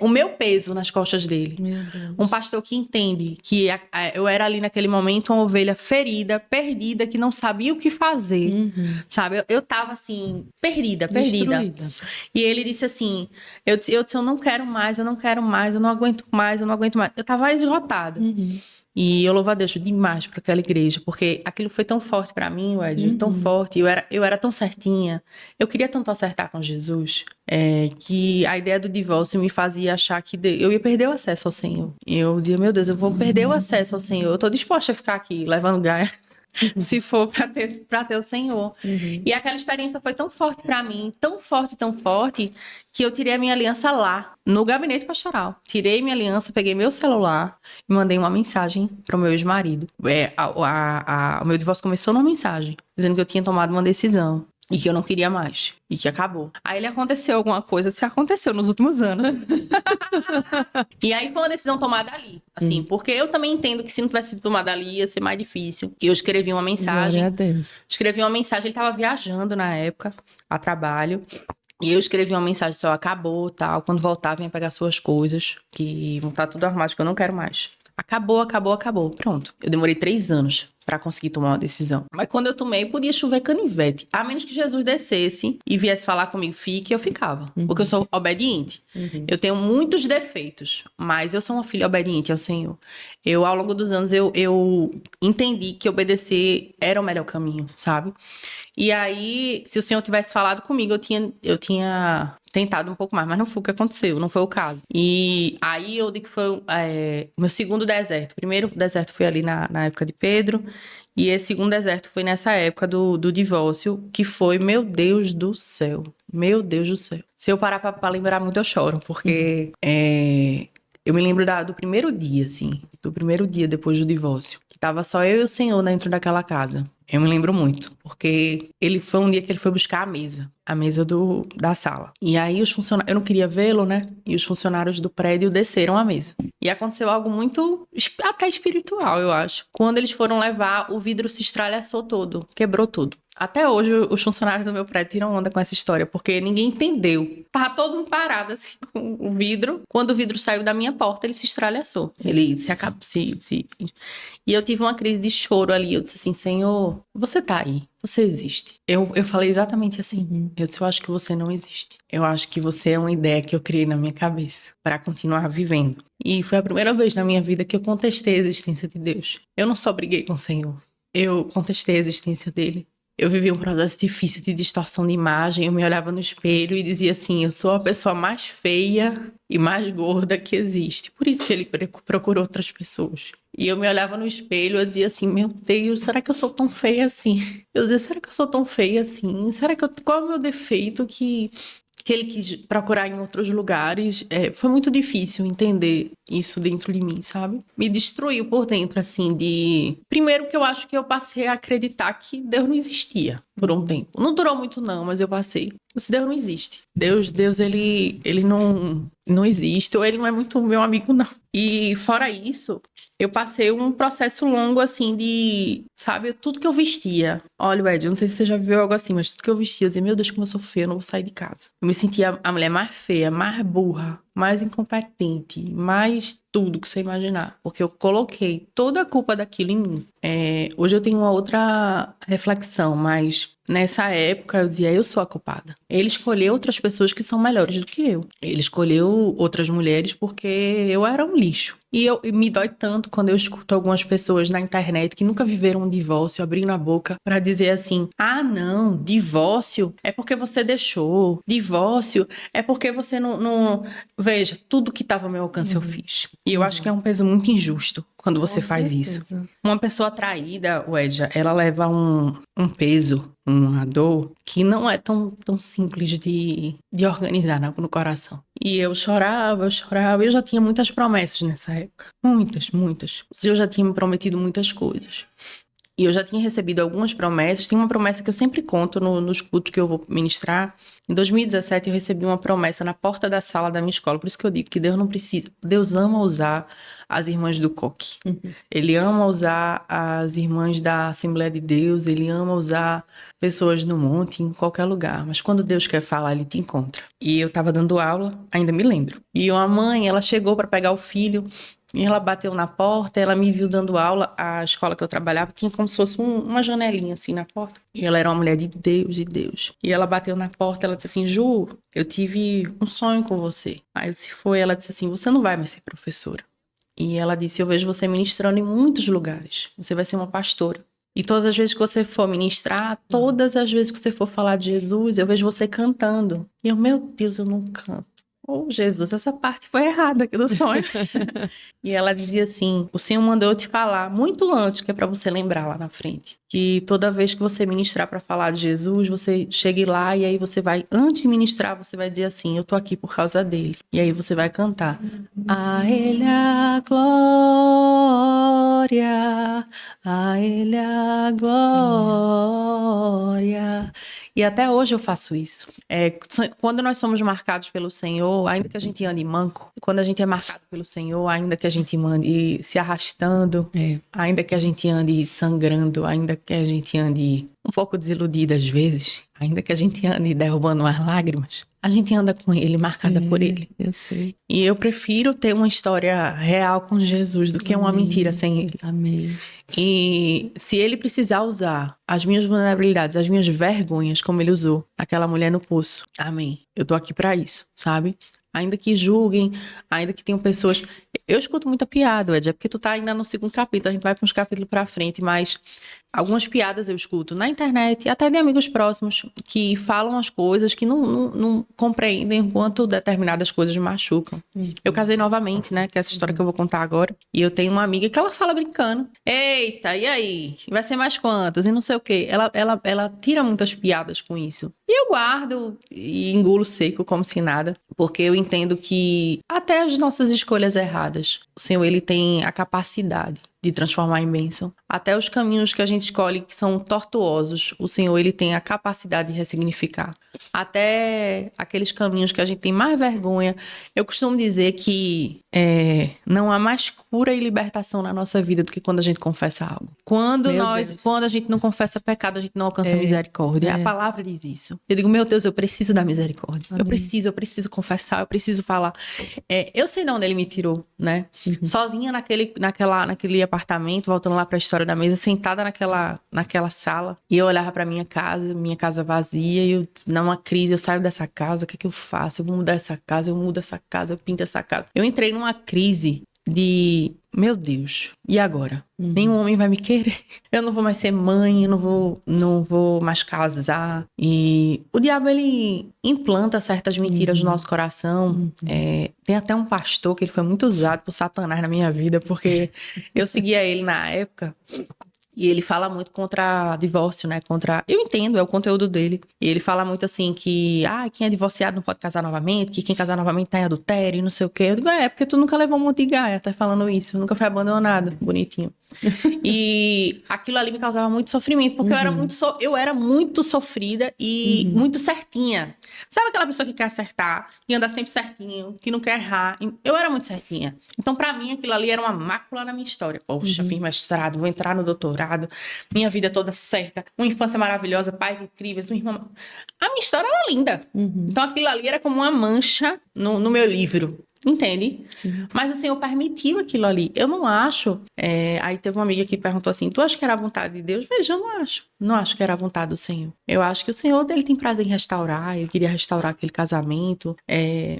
o meu peso nas costas dele. Meu Deus. Um pastor que entende que eu era ali naquele momento uma ovelha ferida, perdida, que não sabia o que fazer, sabe? Eu tava assim, perdida. Destruída. E ele disse assim, eu disse, eu não quero mais, eu não aguento mais. Eu tava esgotada. E eu louvo a Deus demais por aquela igreja, porque aquilo foi tão forte pra mim, Ed, tão forte. Eu era tão certinha. Eu queria tanto acertar com Jesus, que a ideia do divórcio me fazia achar que eu ia perder o acesso ao Senhor. E eu dizia, meu Deus, eu vou perder o acesso ao Senhor. Eu tô disposta a ficar aqui, levando gaia. Se for pra ter o Senhor. E aquela experiência foi tão forte pra mim, tão forte, que eu tirei a minha aliança lá, no gabinete pastoral. Tirei minha aliança, peguei meu celular e mandei uma mensagem pro meu ex-marido. O meu divórcio começou numa mensagem, dizendo que eu tinha tomado uma decisão. E que eu não queria mais. E que acabou. Aí ele aconteceu alguma coisa, se aconteceu nos últimos anos. E aí foi uma decisão tomada ali. Assim, porque eu também entendo que se não tivesse sido tomada ali, ia ser mais difícil. E eu escrevi uma mensagem. Glória a Deus. Escrevi uma mensagem, ele tava viajando na época, a trabalho. E eu escrevi uma mensagem, só acabou, tal. Quando voltar, venha pegar suas coisas. Que vão estar tudo arrumado, que eu não quero mais. Acabou. Pronto. Eu demorei 3 anos pra conseguir tomar uma decisão. Mas quando eu tomei, podia chover canivete. A menos que Jesus descesse e viesse falar comigo, fique, eu ficava. Porque eu sou obediente. Eu tenho muitos defeitos, mas eu sou uma filha obediente ao Senhor. Ao longo dos anos, eu entendi que obedecer era o melhor caminho, sabe? E aí, se o Senhor tivesse falado comigo, eu tinha tentado um pouco mais, mas não foi o que aconteceu, não foi o caso. E aí eu digo que foi o meu segundo deserto. O primeiro deserto foi ali na época de Pedro, e esse segundo deserto foi nessa época do divórcio, que foi, meu Deus do céu. Meu Deus do céu. Se eu parar pra lembrar muito, eu choro, porque eu me lembro do primeiro dia, assim, do primeiro dia depois do divórcio, que tava só eu e o Senhor dentro daquela casa. Eu me lembro muito, porque foi um dia que ele foi buscar a mesa da sala. E aí os funcionários, eu não queria vê-lo, né? E os funcionários do prédio desceram a mesa. E aconteceu algo muito, até espiritual, eu acho. Quando eles foram levar, o vidro se estralhaçou todo, quebrou tudo. Até hoje, os funcionários do meu prédio tiram onda com essa história, porque ninguém entendeu. Tava todo mundo parado, assim, com o vidro. Quando o vidro saiu da minha porta, ele se estralhaçou. Ele se acabou, E eu tive uma crise de choro ali. Eu disse assim, Senhor, você tá aí. Você existe. Eu falei exatamente assim. Eu disse, eu acho que você não existe. Eu acho que você é uma ideia que eu criei na minha cabeça para continuar vivendo. E foi a primeira vez na minha vida que eu contestei a existência de Deus. Eu não só briguei com o Senhor. Eu contestei a existência dele. Eu vivi um processo difícil de distorção de imagem. Eu me olhava no espelho e dizia assim, eu sou a pessoa mais feia e mais gorda que existe. Por isso que ele procurou outras pessoas. E eu me olhava no espelho e dizia assim, meu Deus, será que eu sou tão feia assim? Eu dizia, será que eu sou tão feia assim? Qual é o meu defeito que ele quis procurar em outros lugares? Foi muito difícil entender isso dentro de mim, sabe? Me destruiu por dentro, assim, Primeiro que eu acho que eu passei a acreditar que Deus não existia por um tempo. Não durou muito não, mas eu passei. Esse Deus não existe. Deus ele não existe, ou ele não é muito meu amigo, não. E fora isso, eu passei um processo longo, assim, sabe, tudo que eu vestia. Olha, Ed, eu não sei se você já viveu algo assim, mas tudo que eu vestia, eu dizia, meu Deus, como eu sou feia, eu não vou sair de casa. Eu me sentia a mulher mais feia, mais burra, mais incompetente, mais tudo que você imaginar. Porque eu coloquei toda a culpa daquilo em mim. Hoje eu tenho uma outra reflexão, mas nessa época eu dizia, eu sou a culpada. Ele escolheu outras pessoas que são melhores do que eu. Ele escolheu outras mulheres porque eu era um lixo. E me dói tanto quando eu escuto algumas pessoas na internet que nunca viveram um divórcio abrindo a boca pra dizer assim, ah, não, divórcio é porque você deixou. Divórcio é porque você não... Veja, tudo que estava ao meu alcance eu fiz. E eu acho que é um peso muito injusto quando você faz isso. Uma pessoa traída, Wedja, ela leva um peso, uma dor que não é tão simples de organizar no coração. E eu chorava. Eu já tinha muitas promessas nessa época. Muitas. O Senhor já tinha me prometido muitas coisas. E eu já tinha recebido algumas promessas. Tem uma promessa que eu sempre conto nos cultos que eu vou ministrar. Em 2017, eu recebi uma promessa na porta da sala da minha escola. Por isso que eu digo que Deus não precisa. Deus ama usar as irmãs do coque. Ele ama usar as irmãs da Assembleia de Deus. Ele ama usar pessoas no monte, em qualquer lugar. Mas quando Deus quer falar, ele te encontra. E eu estava dando aula, ainda me lembro. E uma mãe, ela chegou para pegar o filho. E ela bateu na porta, ela me viu dando aula. A escola que eu trabalhava tinha como se fosse uma janelinha assim na porta. E ela era uma mulher de Deus, de Deus. E ela bateu na porta, ela disse assim: Ju, eu tive um sonho com você. Aí eu disse: foi. Ela disse assim: você não vai mais ser professora. E ela disse: eu vejo você ministrando em muitos lugares. Você vai ser uma pastora. E todas as vezes que você for ministrar, todas as vezes que você for falar de Jesus, eu vejo você cantando. E eu, meu Deus, eu não canto. Oh, Jesus, essa parte foi errada aqui do sonho. E ela dizia assim: o Senhor mandou eu te falar muito antes, que é para você lembrar lá na frente, que toda vez que você ministrar para falar de Jesus, você chegue lá e aí você vai, antes de ministrar, você vai dizer assim: eu tô aqui por causa dele. E aí você vai cantar: a ele a glória, a ele a glória. E até hoje eu faço isso. Quando nós somos marcados pelo Senhor, ainda que a gente ande manco, quando a gente é marcado pelo Senhor, ainda que a gente ande se arrastando, ainda que a gente ande sangrando, ainda que a gente ande um pouco desiludida às vezes, ainda que a gente ande derrubando umas lágrimas, a gente anda com ele, marcada por ele. Eu sei. E eu prefiro ter uma história real com Jesus do que uma mentira sem ele. Amém. E se ele precisar usar as minhas vulnerabilidades, as minhas vergonhas, como ele usou aquela mulher no poço, amém. Eu tô aqui pra isso, sabe? Ainda que julguem, ainda que tenham pessoas... Eu escuto muita piada, Ed, é porque tu tá ainda no segundo capítulo, a gente vai para uns capítulos pra frente, mas algumas piadas eu escuto na internet, até de amigos próximos, que falam as coisas que não compreendem enquanto determinadas coisas machucam. Eu casei novamente, né, que é essa história que eu vou contar agora, e eu tenho uma amiga que ela fala brincando: eita, e aí? Vai ser mais quantos? E não sei o quê. Ela tira muitas piadas com isso. E eu guardo e engulo seco como se nada, porque eu entendo que até as nossas escolhas erradas, o Senhor, ele tem a capacidade de transformar em bênção. Até os caminhos que a gente escolhe que são tortuosos, o Senhor, ele tem a capacidade de ressignificar. Até aqueles caminhos que a gente tem mais vergonha. Eu costumo dizer que não há mais cura e libertação na nossa vida do que quando a gente confessa algo. Quando a gente não confessa pecado, a gente não alcança misericórdia. A palavra diz isso. Eu digo: meu Deus, eu preciso da misericórdia. Amém. Eu preciso confessar, eu preciso falar. Eu sei de onde ele me tirou, né? Sozinha naquele apartamento, voltando lá para a história da mesa, sentada naquela sala, e eu olhava para minha casa vazia, e eu, numa crise, eu saio dessa casa, o que é que eu faço? Eu vou mudar essa casa, eu mudo essa casa, eu pinto essa casa. Eu entrei numa crise de: meu Deus, e agora? Nenhum homem vai me querer. Eu não vou mais ser mãe, eu não vou mais casar. E o diabo, ele implanta certas mentiras no nosso coração. Tem até um pastor que ele foi muito usado por Satanás na minha vida, porque eu seguia ele na época. E ele fala muito contra divórcio, né? Eu entendo, é o conteúdo dele. E ele fala muito assim que quem é divorciado não pode casar novamente, que quem casar novamente tá em adultério e não sei o quê. Eu digo: porque tu nunca levou um monte de gaia, tá falando isso. Nunca foi abandonado, bonitinho. E aquilo ali me causava muito sofrimento, porque eu era muito sofrida e muito certinha. Sabe aquela pessoa que quer acertar e anda sempre certinho, que não quer errar? Eu era muito certinha. Então, pra mim, aquilo ali era uma mácula na minha história. Poxa, fiz mestrado, vou entrar no doutorado, minha vida toda certa, uma infância maravilhosa, pais incríveis, uma irmã... A minha história era linda. Então, aquilo ali era como uma mancha no meu livro. Entende? Sim. Mas o Senhor permitiu aquilo ali. Eu não acho... Aí teve uma amiga que perguntou assim: tu acha que era a vontade de Deus? Veja, eu não acho. Não acho que era a vontade do Senhor. Eu acho que o Senhor, ele tem prazer em restaurar. Ele queria restaurar aquele casamento.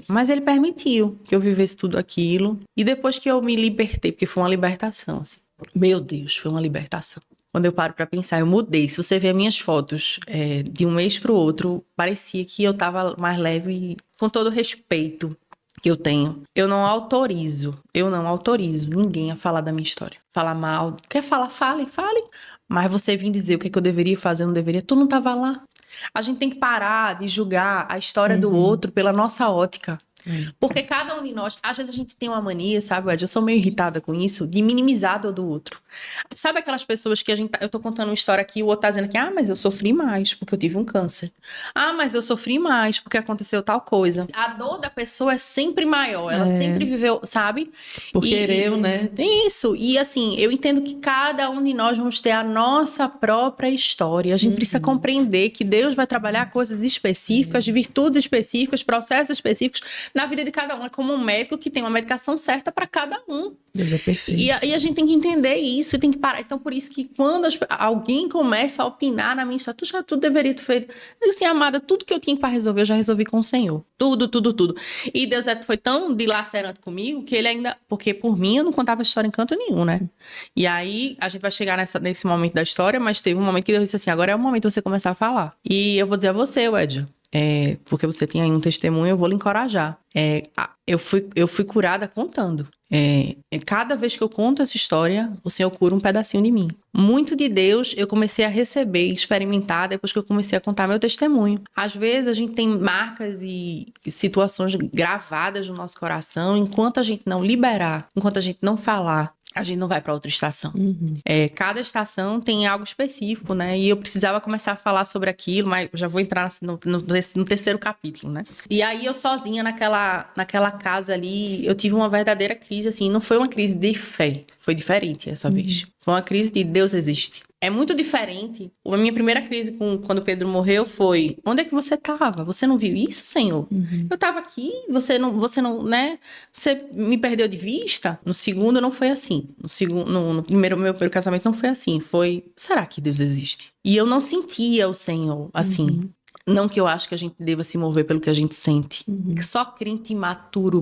Mas ele permitiu que eu vivesse tudo aquilo. E depois que eu me libertei, porque foi uma libertação, assim. Meu Deus, foi uma libertação. Quando eu paro pra pensar, eu mudei. Se você ver minhas fotos de um mês pro outro, parecia que eu tava mais leve, com todo respeito que eu tenho. Eu não autorizo ninguém a falar da minha história. Falar mal. Quer falar? Fale. Mas você vir dizer o que eu deveria fazer, eu não deveria. Tu não tava lá. A gente tem que parar de julgar a história do outro pela nossa ótica. Porque cada um de nós, às vezes a gente tem uma mania, sabe, Ed? Eu sou meio irritada com isso, de minimizar a dor do outro. Sabe aquelas pessoas que eu tô contando uma história aqui, o outro tá dizendo que, mas eu sofri mais porque eu tive um câncer. Mas eu sofri mais porque aconteceu tal coisa. A dor da pessoa é sempre maior, ela sempre viveu, sabe? Né? Tem isso. E assim, eu entendo que cada um de nós vamos ter a nossa própria história. A gente precisa compreender que Deus vai trabalhar coisas específicas, virtudes específicas, processos específicos na vida de cada um. É como um médico que tem uma medicação certa para cada um. Deus é perfeito. E a gente tem que entender isso e tem que parar. Então, por isso que quando alguém começa a opinar na minha história, tu deveria ter feito. Eu digo assim, amada, tudo que eu tinha para resolver, eu já resolvi com o Senhor. Tudo, tudo, tudo. E Deus foi tão dilacerante comigo que ele ainda... Porque por mim, eu não contava história em canto nenhum, né? E aí, a gente vai chegar nesse momento da história, mas teve um momento que Deus disse assim, agora é o momento de você começar a falar. E eu vou dizer a você, Edja, porque você tem aí um testemunho, eu vou lhe encorajar. Eu fui curada contando. Cada vez que eu conto essa história, o Senhor cura um pedacinho de mim. Muito de Deus eu comecei a receber, experimentar depois que eu comecei a contar meu testemunho. Às vezes a gente tem marcas e situações gravadas no nosso coração, enquanto a gente não liberar, enquanto a gente não falar, a gente não vai para outra estação. Cada estação tem algo específico, né? E eu precisava começar a falar sobre aquilo, mas eu já vou entrar no terceiro capítulo, né? E aí eu sozinha naquela casa ali, eu tive uma verdadeira crise, assim. Não foi uma crise de fé, foi diferente essa vez. Foi uma crise de Deus existe. É muito diferente. A minha primeira crise quando Pedro morreu foi: onde é que você estava? Você não viu isso, Senhor? Eu estava aqui, você não, né? Você me perdeu de vista? No segundo não foi assim. No primeiro, meu primeiro casamento não foi assim. Foi: será que Deus existe? E eu não sentia o Senhor assim. Não que eu acho que a gente deva se mover pelo que a gente sente. Só crente imaturo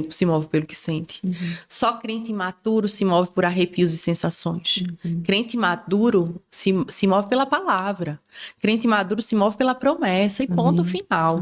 se move pelo que sente. Só crente imaturo se move por arrepios e sensações. Crente maduro se move pela palavra. Crente maduro se move pela promessa e ponto final.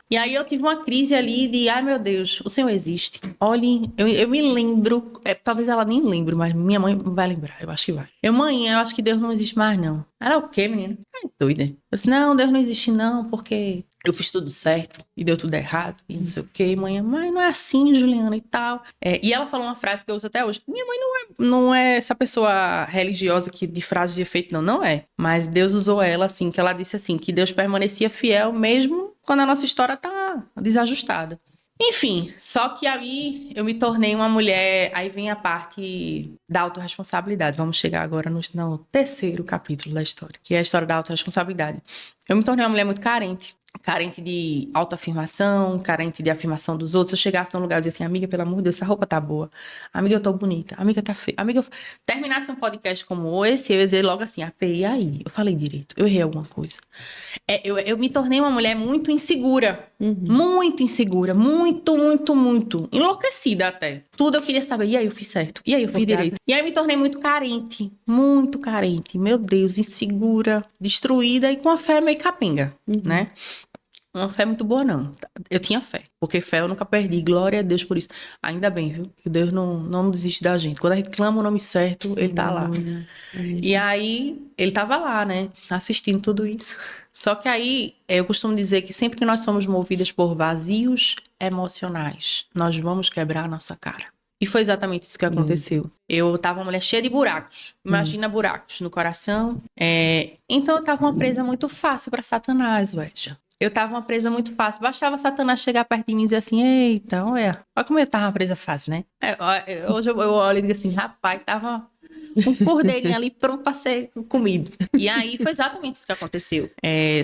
E aí eu tive uma crise ali de, meu Deus, o Senhor existe. Olhe, eu me lembro, talvez ela nem lembre, mas minha mãe vai lembrar, eu acho que vai. Mãe, eu acho que Deus não existe mais, não. Ela, o quê, menina? Doida. Eu disse, não, Deus não existe não, porque eu fiz tudo certo e deu tudo errado e não sei o quê. Mãe, não é assim, Juliana, e tal. E ela falou uma frase que eu uso até hoje. Minha mãe não é essa pessoa religiosa que de frase de efeito, não é. Mas Deus usou ela, assim, que ela disse assim, que Deus permanecia fiel mesmo quando a nossa história tá desajustada. Enfim, só que aí eu me tornei uma mulher, aí vem a parte da autorresponsabilidade. Vamos chegar agora no terceiro capítulo da história, que é a história da autorresponsabilidade. Eu me tornei uma mulher muito carente de autoafirmação, carente de afirmação dos outros. Se eu chegasse num lugar e dizia assim, amiga, pelo amor de Deus, essa roupa tá boa. Amiga, eu tô bonita. Amiga, tá feia. Amiga, terminasse um podcast como esse, eu ia dizer logo assim, e aí? Eu falei direito, eu errei alguma coisa. Eu me tornei uma mulher muito insegura. Muito insegura. Muito, muito, muito. Enlouquecida até. Tudo eu queria saber. E aí eu fiz certo? E aí eu fiz direito? E aí eu me tornei muito carente. Muito carente. Meu Deus, insegura, destruída e com a fé meio capenga, né? Uma fé muito boa, não. Eu tinha fé, porque fé eu nunca perdi. Glória a Deus por isso. Ainda bem, viu? Que Deus não desiste da gente. Quando a gente clama o nome certo, Ele tá lá. E aí, Ele tava lá, né? Assistindo tudo isso. Só que aí, eu costumo dizer que sempre que nós somos movidas por vazios emocionais, nós vamos quebrar a nossa cara. E foi exatamente isso que aconteceu. Eu tava uma mulher cheia de buracos. Imagina buracos no coração. Então eu tava uma presa muito fácil para Satanás, Wedja. Eu tava uma presa muito fácil. Bastava Satanás chegar perto de mim e dizer assim, eita, olha como eu tava uma presa fácil, né? Hoje eu olho e digo assim, rapaz, tava um cordeirinho ali pronto para ser comido. E aí foi exatamente isso que aconteceu.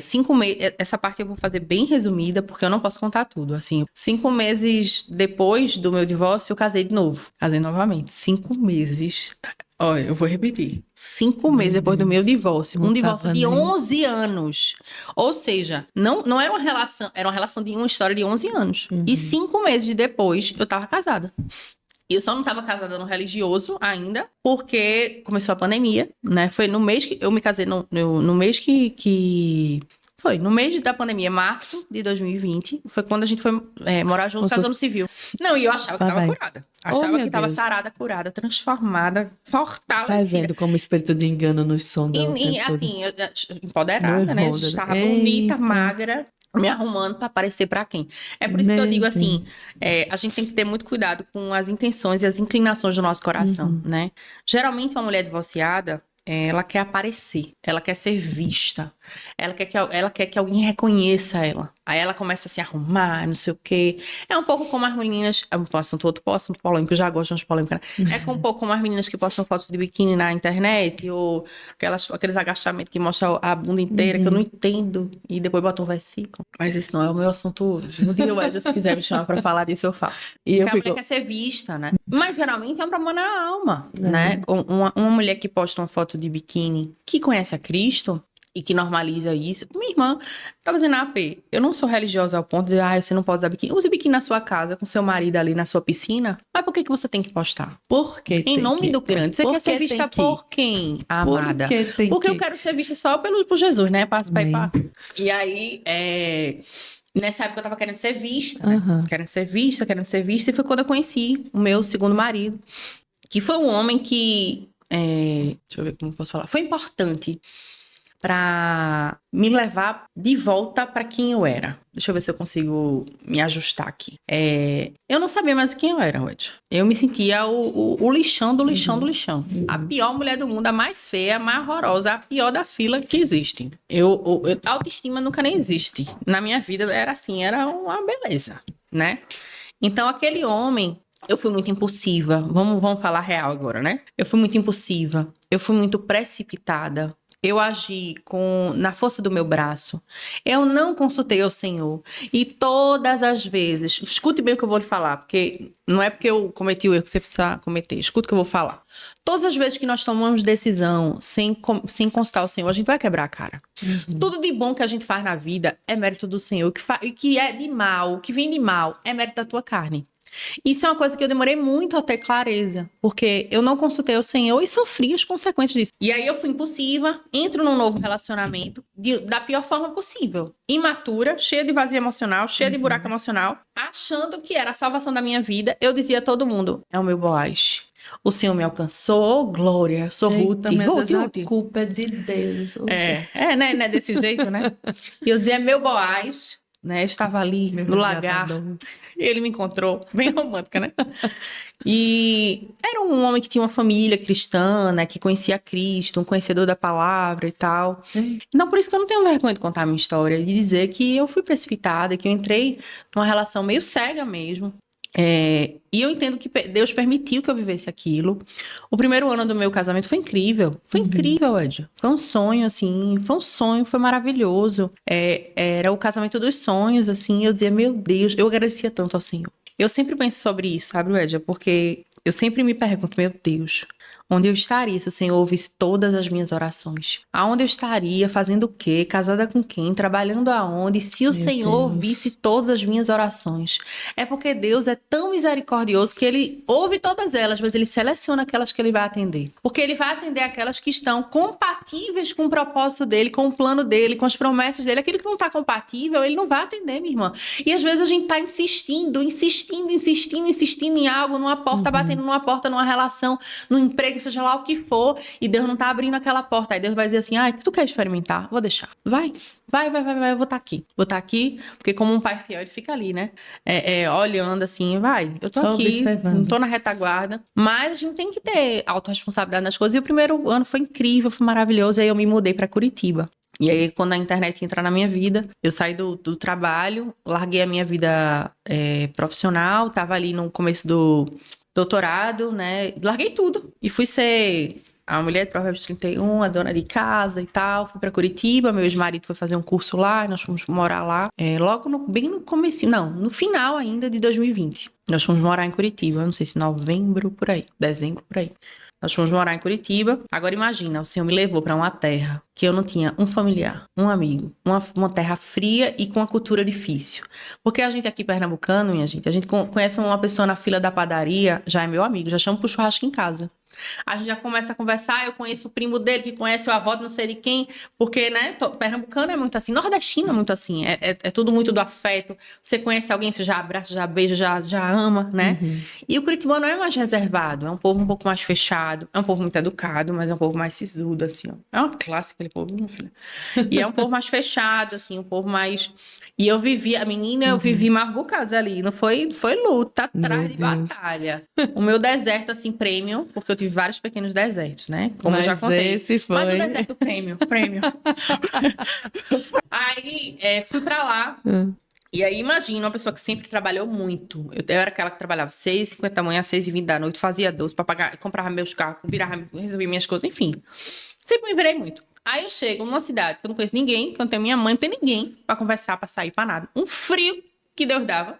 5 meses, essa parte eu vou fazer bem resumida, porque eu não posso contar tudo. Assim, 5 meses depois do meu divórcio, eu casei de novo. Casei novamente. 5 meses... Olha, eu vou repetir. 5 meses depois do meu divórcio. Um divórcio de 11 anos. Ou seja, não era uma relação... Era uma relação de uma história de 11 anos. E 5 meses depois, eu tava casada. E eu só não tava casada no religioso ainda, porque começou a pandemia, né? Foi no mês que... Eu me casei no mês que... Foi no mês da pandemia, março de 2020. Foi quando a gente foi morar junto, casou no civil. Não, e eu achava que tava curada. Achava que tava sarada, curada, transformada, fortalecida. Tá vendo como o espírito de engano nos sonda. E assim, empoderada, né? Estava bonita, magra. me arrumando pra aparecer pra quem? É por isso que eu Meu digo Deus. assim, a gente tem que ter muito cuidado com as intenções e as inclinações do nosso coração, né? Geralmente uma mulher divorciada, ela quer aparecer, ela quer ser vista, ela quer que alguém reconheça ela. Aí ela começa a se arrumar, não sei o quê. É um pouco como as meninas, é um assunto outro polêmico, eu já gosto de umas polêmicas, né? É um pouco como as meninas que postam fotos de biquíni na internet, ou aqueles agachamentos que mostram a bunda inteira, que eu não entendo, e depois botam um versículo. Mas esse não é o meu assunto hoje. Um dia o Edson, se quiser me chamar pra falar disso, eu falo. E eu Porque a mulher fico. quer ser vista, né? Mas geralmente é um problema na alma, né? Uma mulher que posta uma foto de biquíni, que conhece a Cristo e que normaliza isso. Minha irmã tá fazendo AP. Eu não sou religiosa ao ponto de dizer, você não pode usar biquíni. Use biquíni na sua casa, com seu marido ali na sua piscina. Mas por que você tem que postar? Por que Em tem nome que? do grande. Você Por quer ser que vista tem que? por quem, amada? Por que tem Porque eu que? quero ser vista só por Jesus, né? Amém. E aí, nessa época eu tava querendo ser vista, né? Aham. Querendo ser vista. E foi quando eu conheci o meu segundo marido, que foi um homem que, deixa eu ver como eu posso falar, foi importante pra me levar de volta pra quem eu era. Deixa eu ver se eu consigo me ajustar aqui. Eu não sabia mais quem eu era, Ed. Eu me sentia o lixão do lixão do lixão. A pior mulher do mundo, a mais feia, a mais horrorosa, a pior da fila que existe. A autoestima nunca nem existe. Na minha vida era assim, era uma beleza, né? Então aquele homem, eu fui muito impulsiva. Vamos falar real agora, né? Eu fui muito impulsiva. Eu fui muito precipitada. Eu agi na força do meu braço. Eu não consultei ao Senhor. E todas as vezes, escute bem o que eu vou lhe falar, porque não é porque eu cometi o erro que você precisa cometer. Escute o que eu vou falar. Todas as vezes que nós tomamos decisão sem consultar o Senhor, a gente vai quebrar a cara. Tudo de bom que a gente faz na vida é mérito do Senhor. Que é de mal, que vem de mal, é mérito da tua carne. Isso é uma coisa que eu demorei muito a ter clareza, porque eu não consultei o Senhor e sofri as consequências disso. E aí eu fui impulsiva, entro num novo relacionamento da pior forma possível. Imatura, cheia de vazio emocional, cheia de buraco emocional, achando que era a salvação da minha vida. Eu dizia a todo mundo, é o meu Boaz. O Senhor me alcançou, glória, sou Ruth. Eita, meu Ruth, Deus, Ruth. a culpa é de Deus. Né? Não é desse jeito, né? E eu dizia, meu Boaz, né? Eu estava ali Meu no lagar. resgatador. E ele me encontrou, bem romântica, né? E era um homem que tinha uma família cristã, né? Que conhecia Cristo, um conhecedor da palavra e tal. Não, por isso que eu não tenho vergonha de contar a minha história e dizer que eu fui precipitada, que eu entrei numa relação meio cega mesmo. E eu entendo que Deus permitiu que eu vivesse aquilo. O primeiro ano do meu casamento foi incrível. Foi incrível, Ed. Foi um sonho, assim. Foi um sonho, foi maravilhoso. Era o casamento dos sonhos, assim. Eu dizia, meu Deus, eu agradecia tanto ao Senhor. Eu sempre penso sobre isso, sabe, Ed? Porque eu sempre me pergunto, meu Deus, onde eu estaria se o Senhor ouvisse todas as minhas orações? Aonde eu estaria? Fazendo o quê? Casada com quem? Trabalhando aonde? Se o Senhor Deus. ouvisse todas as minhas orações. É porque Deus é tão misericordioso que Ele ouve todas elas, mas Ele seleciona aquelas que Ele vai atender. Porque Ele vai atender aquelas que estão compatíveis com o propósito dEle, com o plano dEle, com as promessas dEle. Aquele que não está compatível, Ele não vai atender, minha irmã. E às vezes a gente está insistindo em algo, numa porta, batendo numa porta, numa relação, num emprego, seja lá o que for, e Deus não tá abrindo aquela porta. Aí Deus vai dizer assim, o que tu quer experimentar? Vou deixar. Vai, eu vou estar aqui. Vou estar aqui, porque como um pai fiel, ele fica ali, né? Olhando assim, eu tô Só aqui, observando. não tô na retaguarda. Mas a gente tem que ter autorresponsabilidade nas coisas. E o primeiro ano foi incrível, foi maravilhoso. Aí eu me mudei pra Curitiba. E aí, quando a internet entra na minha vida, eu saí do trabalho, larguei a minha vida profissional, tava ali no começo do doutorado, né? Larguei tudo e fui ser a mulher de Provérbios 31, a dona de casa e tal. Fui pra Curitiba, meu ex-marido foi fazer um curso lá, e nós fomos morar lá. Logo bem no comecinho, não, no final ainda de 2020. Nós fomos morar em Curitiba, não sei se novembro, por aí, dezembro, por aí. Nós fomos morar em Curitiba. Agora imagina, o Senhor me levou para uma terra que eu não tinha um familiar, um amigo, uma terra fria e com uma cultura difícil. Porque a gente aqui pernambucano, minha gente, a gente conhece uma pessoa na fila da padaria, já é meu amigo, já chamo pro churrasco em casa. A gente já começa a conversar, eu conheço o primo dele, que conhece o avó de não sei de quem, porque, né, pernambucano é muito assim, nordestino é muito assim, é tudo muito do afeto. Você conhece alguém, você já abraça, já beija, já ama, né? E o curitibano é mais reservado, é um povo um pouco mais fechado, é um povo muito educado, mas é um povo mais sisudo, assim, ó. É uma classe aquele povo, minha filha. E é um povo mais fechado, assim, um povo mais... E eu vivi, a menina, eu vivi mais bocados ali, não foi luta atrás de Deus. batalha. O meu deserto, assim, premium, porque eu tive vários pequenos desertos, né? Como eu já Mas contei. esse foi... Mas o deserto premium. Aí, fui pra lá. E aí, imagina uma pessoa que sempre trabalhou muito. Eu era aquela que trabalhava 6h50 da manhã, 6h20 da noite, fazia doce pra pagar, comprava meus carros, resolvia minhas coisas, enfim. Sempre me virei muito. Aí eu chego numa cidade que eu não conheço ninguém, que eu não tenho minha mãe, não tem ninguém pra conversar, pra sair, pra nada. Um frio que Deus dava.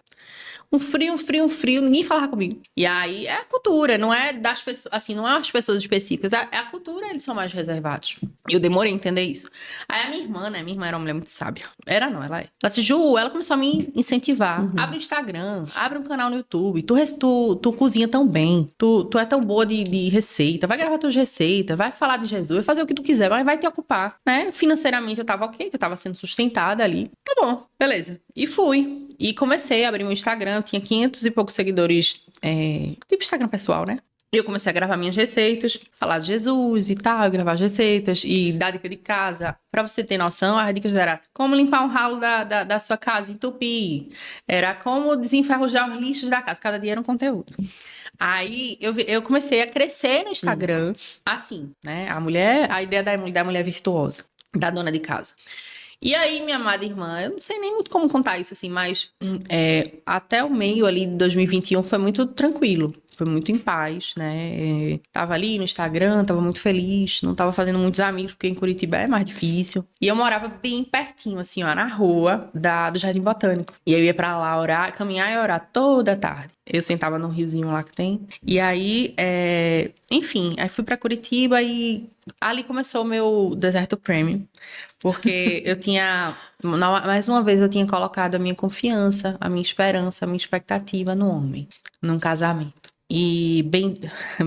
Um frio, ninguém falava comigo. E aí é a cultura, não é das pessoas, assim, não é as pessoas específicas, é a cultura, eles são mais reservados. Eu demorei a entender isso. Aí a minha irmã, né, minha irmã era uma mulher muito sábia. Era não, ela é. Ela disse, Ju, ela começou a me incentivar. Abre um Instagram, abre um canal no YouTube, tu cozinha tão bem, tu é tão boa de receita, vai gravar tuas receitas, vai falar de Jesus, vai fazer o que tu quiser, mas vai te ocupar, né? Financeiramente eu tava ok, que eu tava sendo sustentada ali. Tá bom, beleza. E fui. E comecei a abrir meu Instagram, eu tinha 500 e poucos seguidores, tipo Instagram pessoal, né? E eu comecei a gravar minhas receitas, falar de Jesus e tal, gravar as receitas e dar dica de casa. Pra você ter noção, as dicas eram como limpar um ralo da sua casa, entupir. Era como desenferrujar os lixos da casa. Cada dia era um conteúdo. Aí eu comecei a crescer no Instagram, assim, né? A ideia da mulher virtuosa, da dona de casa. E aí, minha amada irmã, eu não sei nem muito como contar isso, assim, mas até o meio ali de 2021 foi muito tranquilo. Foi muito em paz, né? Tava ali no Instagram, tava muito feliz, não tava fazendo muitos amigos, porque em Curitiba é mais difícil. E eu morava bem pertinho, assim, ó, na rua do Jardim Botânico. E eu ia pra lá orar, caminhar e orar toda tarde. Eu sentava num riozinho lá que tem. E aí, enfim, aí fui pra Curitiba e ali começou o meu deserto premium. Porque eu tinha, mais uma vez, eu tinha colocado a minha confiança, a minha esperança, a minha expectativa no homem, num casamento. E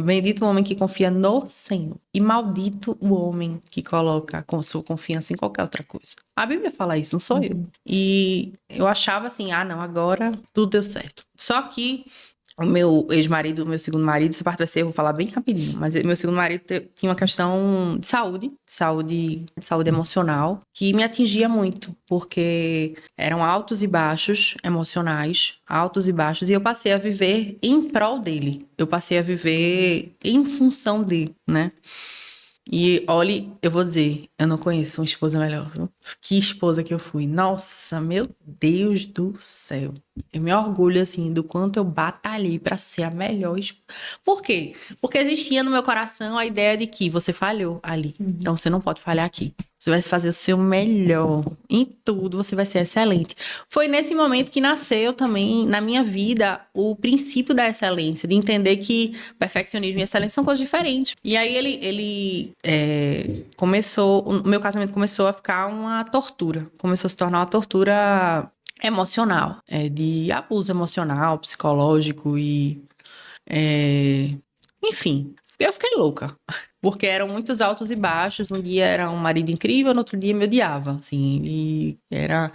bendito o homem que confia no Senhor. E maldito o homem que coloca com sua confiança em qualquer outra coisa. A Bíblia fala isso, não sou eu. E eu achava assim, não, agora tudo deu certo. Só que o meu ex-marido, o meu segundo marido, essa parte vai ser, eu vou falar bem rapidinho, mas meu segundo marido tinha uma questão de saúde emocional, que me atingia muito, porque eram altos e baixos emocionais, altos e baixos, e eu passei a viver em prol dele. Eu passei a viver em função dele, né? E olhe, eu vou dizer, eu não conheço uma esposa melhor, viu? Que esposa que eu fui. Nossa, meu Deus do céu. Eu me orgulho, assim, do quanto eu batalhei pra ser a melhor esposa. Por quê? Porque existia no meu coração a ideia de que você falhou ali. Então, você não pode falhar aqui. Você vai fazer o seu melhor. Em tudo, você vai ser excelente. Foi nesse momento que nasceu também, na minha vida, o princípio da excelência. De entender que perfeccionismo e excelência são coisas diferentes. E aí, ele começou... O meu casamento começou a ficar uma tortura. Começou a se tornar uma tortura emocional, de abuso emocional, psicológico e... enfim, eu fiquei louca. Porque eram muitos altos e baixos. Um dia era um marido incrível, no outro dia me odiava, assim. E era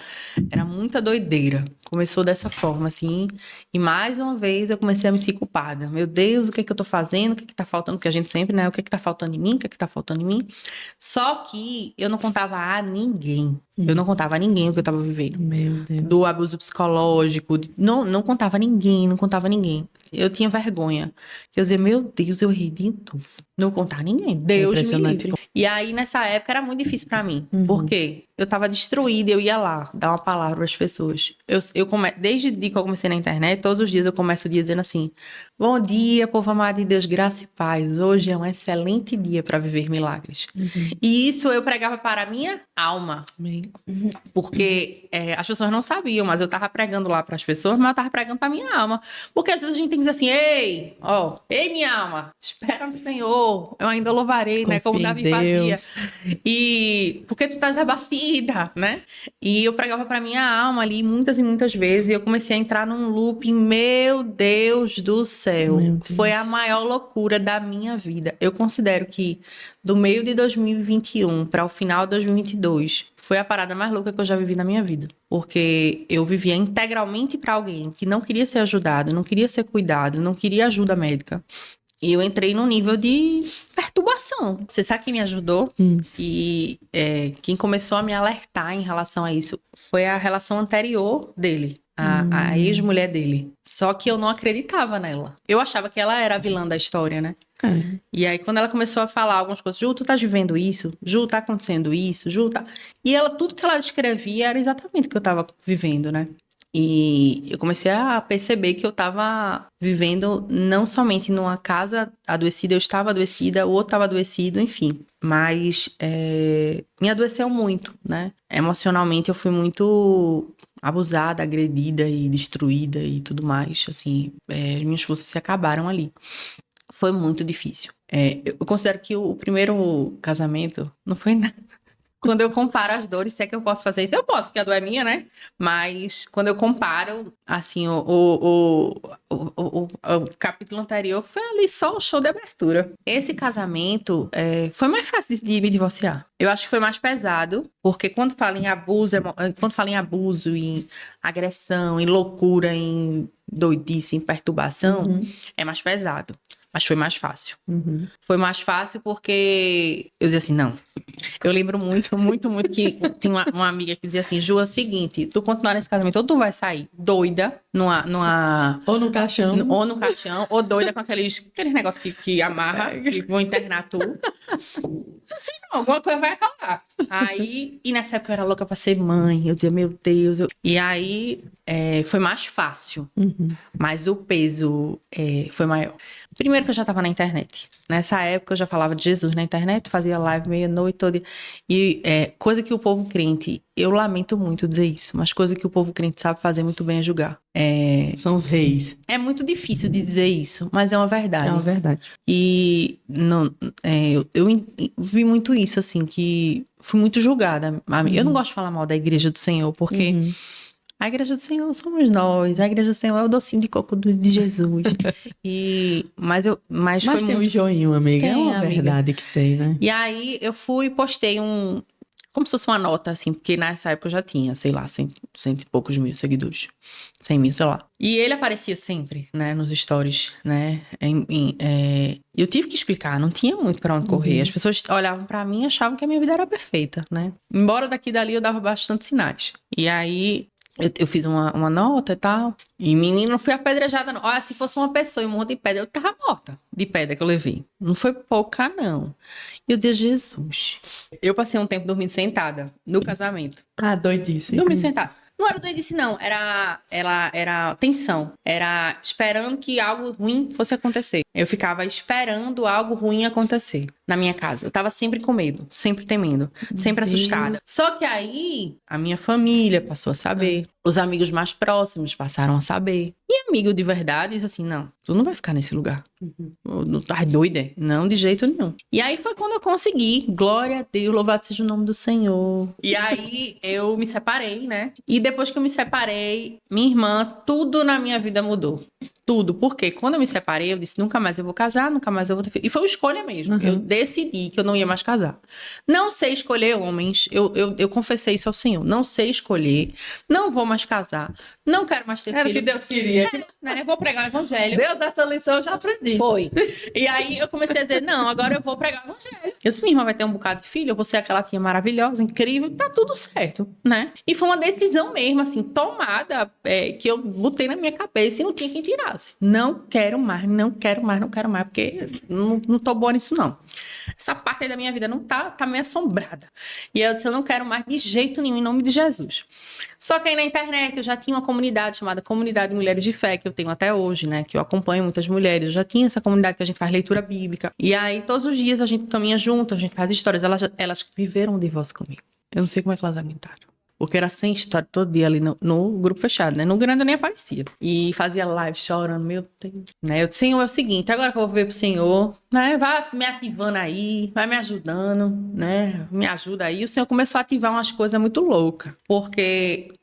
muita doideira. Começou dessa forma, assim. E mais uma vez eu comecei a me sentir culpada. Meu Deus, o que é que eu tô fazendo? O que é que tá faltando? Porque a gente sempre, né? O que é que tá faltando em mim? O que é que tá faltando em mim? Só que eu não contava a ninguém. Eu não contava a ninguém o que eu tava vivendo. Meu Deus. Do abuso psicológico. Não contava a ninguém, não contava a ninguém. Eu tinha vergonha. Eu dizia, meu Deus, eu ri de novo. Não contar a ninguém. Deus me livre. E aí, nessa época, era muito difícil pra mim. Por quê? Eu tava destruída, eu ia lá dar uma palavra pras pessoas. Desde o dia que eu comecei na internet, todos os dias eu começo o dia dizendo assim, bom dia, povo amado de Deus, graça e paz. Hoje é um excelente dia para viver milagres. E isso eu pregava para a minha alma. Amém. Porque as pessoas não sabiam, mas eu tava pregando lá para as pessoas, mas eu tava pregando para minha alma. Porque às vezes a gente tem que dizer assim, ei minha alma, espera no Senhor, eu ainda louvarei, né, como Davi fazia. E porque tu estás abatido, vida, né? E eu pregava pra minha alma ali muitas e muitas vezes e eu comecei a entrar num looping, meu Deus do céu. Meu Deus. Foi a maior loucura da minha vida. Eu considero que do meio de 2021 para o final de 2022 foi a parada mais louca que eu já vivi na minha vida. Porque eu vivia integralmente pra alguém que não queria ser ajudado, não queria ser cuidado, não queria ajuda médica. E eu entrei num nível de perturbação. Você sabe quem me ajudou? E quem começou a me alertar em relação a isso foi a relação anterior dele. A ex-mulher dele. Só que eu não acreditava nela. Eu achava que ela era a vilã da história, né? E aí, quando ela começou a falar algumas coisas, Ju, tu tá vivendo isso? Ju, tá acontecendo isso? Ju, tá... E ela, tudo que ela descrevia era exatamente o que eu tava vivendo, né? E eu comecei a perceber que eu estava vivendo não somente numa casa adoecida, eu estava adoecida, o outro estava adoecido, enfim. Mas me adoeceu muito, né? Emocionalmente eu fui muito abusada, agredida e destruída e tudo mais. Assim, as minhas forças se acabaram ali. Foi muito difícil. Eu considero que o primeiro casamento não foi nada. Quando eu comparo as dores, se é que eu posso fazer isso, eu posso, porque a dor é minha, né? Mas quando eu comparo, assim, o capítulo anterior foi ali só o show de abertura. Esse casamento foi mais fácil de me divorciar. Eu acho que foi mais pesado, porque quando fala em abuso, em agressão, em loucura, em doidice, em perturbação, é mais pesado. Mas foi mais fácil. Foi mais fácil porque eu dizia assim, não. Eu lembro muito, muito, muito que tinha uma amiga que dizia assim, Ju, é o seguinte, tu continuar nesse casamento, ou tu vai sair doida Ou no caixão. ou no caixão, ou doida com aqueles negócios que amarra, que vão internar tu. Não sei não, alguma coisa vai rolar. Aí, e nessa época eu era louca pra ser mãe, eu dizia, meu Deus. E aí, foi mais fácil, mas o peso foi maior. Primeiro que eu já estava na internet. Nessa época eu já falava de Jesus na internet, fazia live meia-noite toda. E coisa que o povo crente, eu lamento muito dizer isso, mas coisa que o povo crente sabe fazer muito bem é julgar. São os reis. É muito difícil de dizer isso, mas é uma verdade. É uma verdade. E eu vi muito isso, assim, que fui muito julgada. Eu não gosto de falar mal da Igreja do Senhor, porque a Igreja do Senhor somos nós, a Igreja do Senhor é o docinho de coco de Jesus. Mas foi tem muito... um joinho, amiga. É Tem, uma amiga. verdade que tem, né? E aí eu fui e postei como se fosse uma nota, assim, porque nessa época eu já tinha, sei lá, cento e poucos mil seguidores. 100 mil, sei lá. E ele aparecia sempre, né, nos stories, né? Eu tive que explicar, não tinha muito pra onde correr. As pessoas olhavam pra mim e achavam que a minha vida era perfeita, né? Embora daqui e dali eu dava bastante sinais. E aí eu fiz uma nota e tal. E menino, não fui apedrejada, não. Olha, se fosse uma pessoa e um monte de pedra, eu tava morta de pedra que eu levei. Não foi pouca, não. E eu disse, Jesus. Eu passei um tempo dormindo sentada no casamento. Ah, doidice. Dormindo sentada. Não era doidice, não. Era tensão. Era esperando que algo ruim fosse acontecer. Eu ficava esperando algo ruim acontecer na minha casa. Eu tava sempre com medo, sempre temendo, sempre assustada. Só que aí, a minha família passou a saber. Os amigos mais próximos passaram a saber. E amigo de verdade disse assim, não, tu não vai ficar nesse lugar. Não tá doida? Não, de jeito nenhum. E aí foi quando eu consegui. Glória a Deus, louvado seja o nome do Senhor. E aí eu me separei, né? E depois que eu me separei, minha irmã, tudo na minha vida mudou. Tudo. Porque quando eu me separei, eu disse, nunca mais eu vou casar, nunca mais eu vou ter filho. E foi uma escolha mesmo. Eu decidi que eu não ia mais casar. Não sei escolher homens. Eu confessei isso ao Senhor. Não sei escolher. Não vou mais casar. Não quero mais ter Era o filho. que Deus queria. Né? Vou pregar o evangelho. Deus, essa lição eu já aprendi. Foi. E aí eu comecei a dizer, não, agora eu vou pregar o evangelho. Eu disse, minha irmã vai ter um bocado de filho, eu vou ser aquela tia maravilhosa, incrível, tá tudo certo, né? E foi uma decisão mesmo, assim, tomada, que eu botei na minha cabeça e não tinha quem tirasse. Não quero mais, não quero mais, não quero mais, porque não tô boa nisso, não. Essa parte aí da minha vida não tá meio assombrada. E eu disse, eu não quero mais de jeito nenhum, em nome de Jesus. Só que aí na internet eu já tinha uma comunidade chamada Comunidade Mulheres de Fé, que eu tenho até hoje, né? Que eu acompanho muitas mulheres. Eu já tinha essa comunidade que a gente faz leitura bíblica. E aí todos os dias a gente caminha junto, a gente faz histórias. Elas viveram um divórcio comigo. Eu não sei como é que elas aguentaram. Porque era sem história todo dia ali no grupo fechado, né? No grande eu nem aparecia. E fazia live chorando, meu Deus. Né? Eu disse, Senhor, é o seguinte, agora que eu vou ver pro Senhor, né? Vai me ativando aí, vai me ajudando, né? Me ajuda aí. O Senhor começou a ativar umas coisas muito loucas. Porque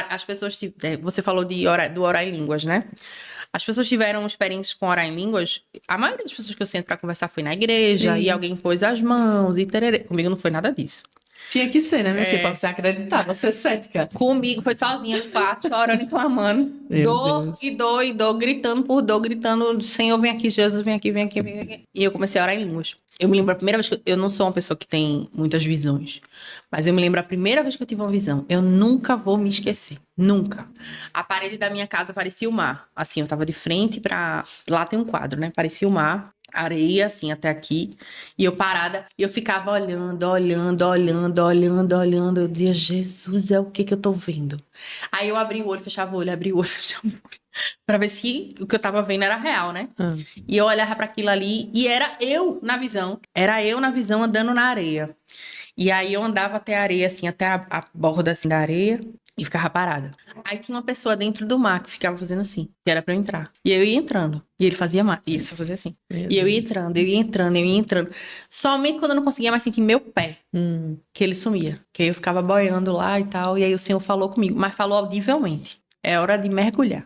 as pessoas... Você falou do orar em línguas, né? As pessoas tiveram experiências com orar em línguas. A maioria das pessoas que eu sento pra conversar foi na igreja. Sim. E alguém pôs as mãos e tererê. Comigo não foi nada disso. Tinha que ser, né, minha filha? Pra você acreditar, você é cética. Comigo foi sozinha no quarto, orando e clamando. Meu Dor Deus. e dor e dor, gritando por dor, gritando: Senhor, vem aqui, Jesus, vem aqui, vem aqui, vem aqui. E eu comecei a orar em línguas. Eu me lembro a primeira vez que eu não sou uma pessoa que tem muitas visões, mas eu me lembro a primeira vez que eu tive uma visão. Eu nunca vou me esquecer. Nunca. A parede da minha casa parecia o mar. Assim, eu tava de frente pra. Lá tem um quadro, né? Parecia o mar. Areia, assim, até aqui. E eu parada, e eu ficava olhando. Eu dizia, Jesus, é o que eu tô vendo? Aí eu abri o olho, fechava o olho, fechava o olho. Pra ver se o que eu tava vendo era real, né? E eu olhava pra aquilo ali, e era eu na visão. Era eu na visão andando na areia. E aí eu andava até a areia, assim, até a borda, assim, da areia. E ficava parada. Aí tinha uma pessoa dentro do mar que ficava fazendo assim, que era pra eu entrar. E eu ia entrando. E ele fazia mais. E isso, fazia assim. E eu ia entrando. Somente quando eu não conseguia mais sentir meu pé, que ele sumia. Que aí eu ficava boiando lá e tal. E aí o Senhor falou comigo, mas falou audivelmente. É hora de mergulhar.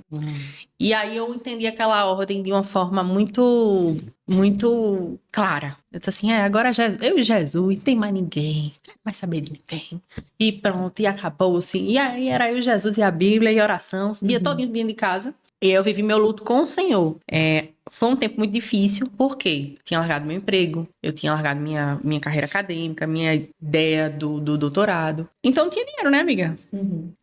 E aí eu entendi aquela ordem de uma forma muito, muito clara. Eu disse assim, agora eu e Jesus, não tem mais ninguém, não quero mais saber de ninguém. E pronto, e acabou-se. E aí era eu e Jesus e a Bíblia e oração, dia todinho dentro de casa. E eu vivi meu luto com o Senhor. Foi um tempo muito difícil, porque eu tinha largado meu emprego, eu tinha largado minha carreira acadêmica, minha ideia do doutorado. Então não tinha dinheiro, né, amiga?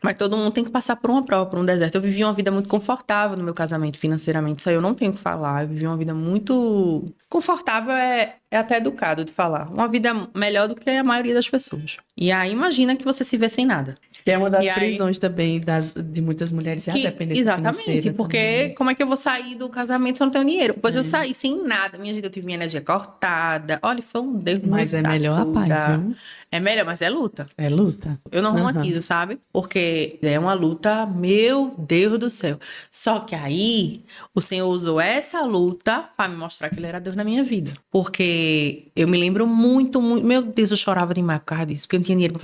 Mas todo mundo tem que passar por uma prova, por um deserto. Eu vivi uma vida muito confortável no meu casamento, financeiramente. Isso aí eu não tenho o que falar. Eu vivi uma vida muito confortável, é até educado de falar. Uma vida melhor do que a maioria das pessoas. E aí imagina que você se vê sem nada. Que é uma das E aí- prisões também de muitas mulheres, é a dependência Exatamente, financeira porque também. como é que eu vou sair do casamento se eu não tenho dinheiro? Pois eu saí sem nada, minha gente, eu tive minha energia cortada. Olha, foi um Deus Mas é melhor a paz, viu? É melhor, mas é luta. É luta. Eu não romantizo, sabe? Porque é uma luta, meu Deus do céu. Só que aí, o Senhor usou essa luta pra me mostrar que Ele era Deus na minha vida. Porque eu me lembro muito, meu Deus, eu chorava demais por causa disso. Porque eu não tinha dinheiro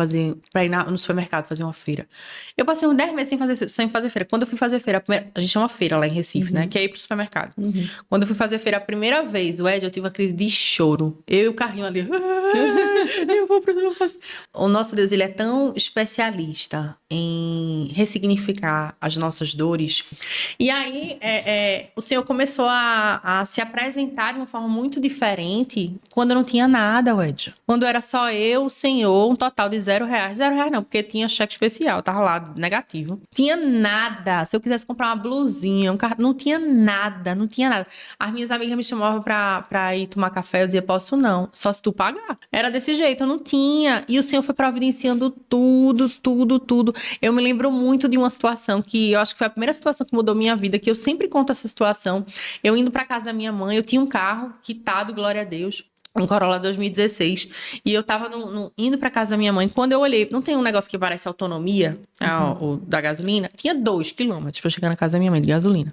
pra ir no supermercado fazer uma feira. Eu passei uns 10 meses sem fazer feira. Quando eu fui fazer feira, a gente chama feira lá em Recife, né? Que é ir pro supermercado. Quando eu fui fazer feira a primeira vez, o Ed, eu tive uma crise de choro. Eu e o carrinho ali. Eu vou fazer. O nosso Deus, ele é tão especialista em ressignificar as nossas dores. E aí, o Senhor começou a se apresentar de uma forma muito diferente quando eu não tinha nada, Ed. Quando era só eu, o Senhor, um total de R$0. R$0 não, porque tinha cheque especial, tava lá, negativo. Tinha nada. Se eu quisesse comprar uma blusinha, não tinha nada, não tinha nada. As minhas amigas me chamavam pra ir tomar café, eu dizia, posso não, só se tu pagar. Era desse jeito, eu não tinha. E o Senhor foi providenciando tudo. Eu me lembro muito de uma situação que eu acho que foi a primeira situação que mudou minha vida, que eu sempre conto essa situação. Eu indo pra casa da minha mãe, eu tinha um carro quitado, glória a Deus. Um Corolla 2016. E eu tava indo pra casa da minha mãe. Quando eu olhei, não tem um negócio que parece autonomia o da gasolina? Tinha 2 quilômetros pra chegar na casa da minha mãe de gasolina.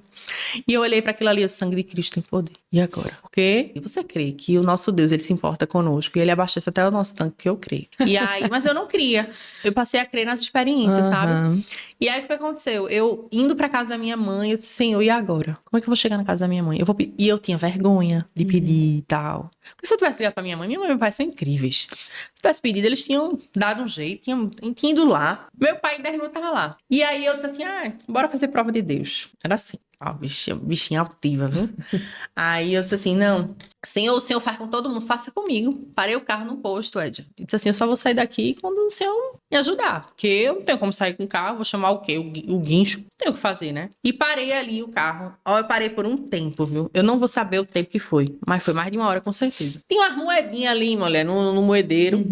E eu olhei pra aquilo ali, o sangue de Cristo tem poder. E agora? Porque você crê que o nosso Deus, ele se importa conosco e ele abastece até o nosso tanque, que eu creio. E aí, mas eu não cria. Eu passei a crer nas experiências, sabe? E aí, o que aconteceu? Eu indo pra casa da minha mãe, eu disse, Senhor, e agora? Como é que eu vou chegar na casa da minha mãe? E eu tinha vergonha de pedir e tal. Porque se eu tivesse ligado pra minha mãe e meu pai são incríveis. Se eu tivesse pedido, eles tinham dado um jeito, tinham ido lá. Meu pai em 10 minutos tava lá. E aí eu disse assim, bora fazer prova de Deus. Era assim. Bichinha altiva, viu? Aí eu disse assim, não, o senhor faz com todo mundo, faça comigo. Parei o carro no posto, Ed. E disse assim, eu só vou sair daqui quando o senhor me ajudar. Porque eu não tenho como sair com o carro, vou chamar o quê? O guincho. Não tenho o que fazer, né? E parei ali o carro. Eu parei por um tempo, viu? Eu não vou saber o tempo que foi, mas foi mais de 1 hora, com certeza. Tinha umas moedinhas ali, mulher, no moedeiro.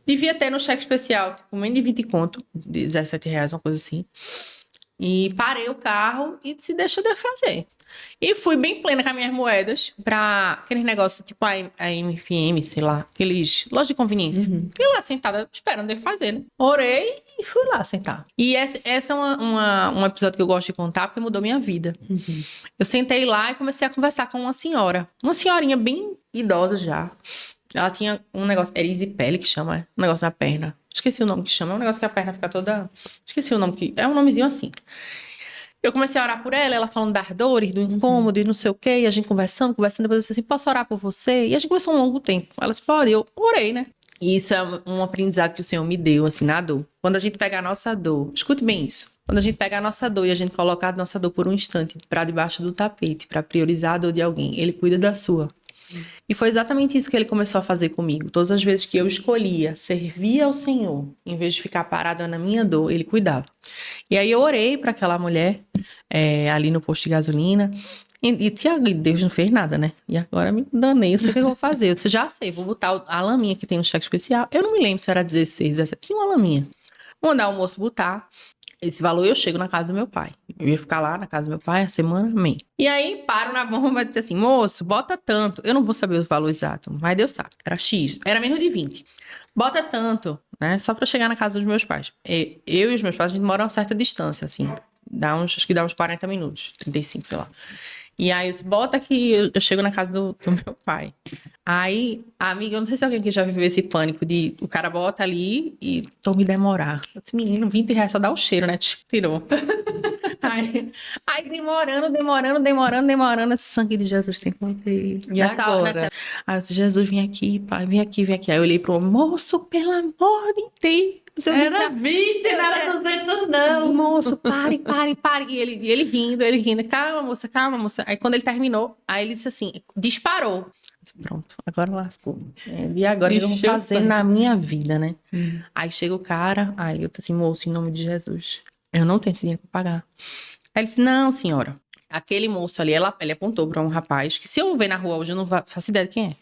Devia ter no cheque especial, tipo, menos de 20 conto, R$17, uma coisa assim. E parei o carro e disse, deixa eu fazer. E fui bem plena com as minhas moedas pra aqueles negócios tipo a MFM, sei lá, aqueles lojas de conveniência. Fui lá sentada esperando eu fazer, né? Orei e fui lá sentar. E essa é um episódio que eu gosto de contar porque mudou minha vida. Eu sentei lá e comecei a conversar com uma senhora. Uma senhorinha bem idosa já. Ela tinha um negócio, erisipele que chama, um negócio na perna. Esqueci o nome que chama, é um negócio que a perna fica toda... Esqueci o nome que... É um nomezinho assim. Eu comecei a orar por ela, ela falando das dores, do incômodo e não sei o quê, e a gente conversando, depois eu disse assim, posso orar por você? E a gente conversou um longo tempo. Ela disse, pode, eu orei, né? E isso é um aprendizado que o Senhor me deu, assim, na dor. Quando a gente pega a nossa dor, escute bem isso. Quando a gente pega a nossa dor e a gente coloca a nossa dor por um instante pra debaixo do tapete, pra priorizar a dor de alguém, ele cuida da sua. E foi exatamente isso que ele começou a fazer comigo. Todas as vezes que eu escolhia servir ao Senhor, em vez de ficar parada na minha dor, ele cuidava. E aí eu orei para aquela mulher ali no posto de gasolina. E Tiago, Deus não fez nada, né? E agora me danei, eu sei o que eu vou fazer. Eu disse, já sei, vou botar a laminha que tem no cheque especial. Eu não me lembro se era 16, 17, tinha uma laminha. Vou mandar o moço botar. Esse valor eu chego na casa do meu pai. Eu ia ficar lá na casa do meu pai a semana, amém. E aí, paro na bomba e dizer assim, moço, bota tanto. Eu não vou saber o valor exato, mas Deus sabe. Era X, era menos de 20. Bota tanto, né? Só pra chegar na casa dos meus pais. Eu e os meus pais, a gente mora a uma certa distância, assim. Acho que dá uns 40 minutos, 35, sei lá. E aí, eu disse, bota que eu chego na casa do meu pai. Aí, amiga, eu não sei se alguém aqui já viveu esse pânico de o cara bota ali e tô me demorar. Eu disse, menino, R$20 só dá o cheiro, né? Tirou. Aí demorando. Esse sangue de Jesus tem poder. E agora? Aí eu disse, Jesus, vem aqui, pai, vem aqui. Aí eu olhei pro homem, moço, pelo amor de Deus. Era 20, não era 200, não. Moço, pare. E ele rindo. Calma, moça. Aí quando ele terminou, aí ele disse assim, disparou. Pronto, agora lascou. E agora eu vou fazer na minha vida, né? Aí chega o cara, aí eu disse assim, moço, em nome de Jesus, eu não tenho esse dinheiro pra pagar. Aí ele disse, não, senhora. Aquele moço ali, ele apontou pra um rapaz, que se eu ver na rua hoje, eu não faço ideia de quem é.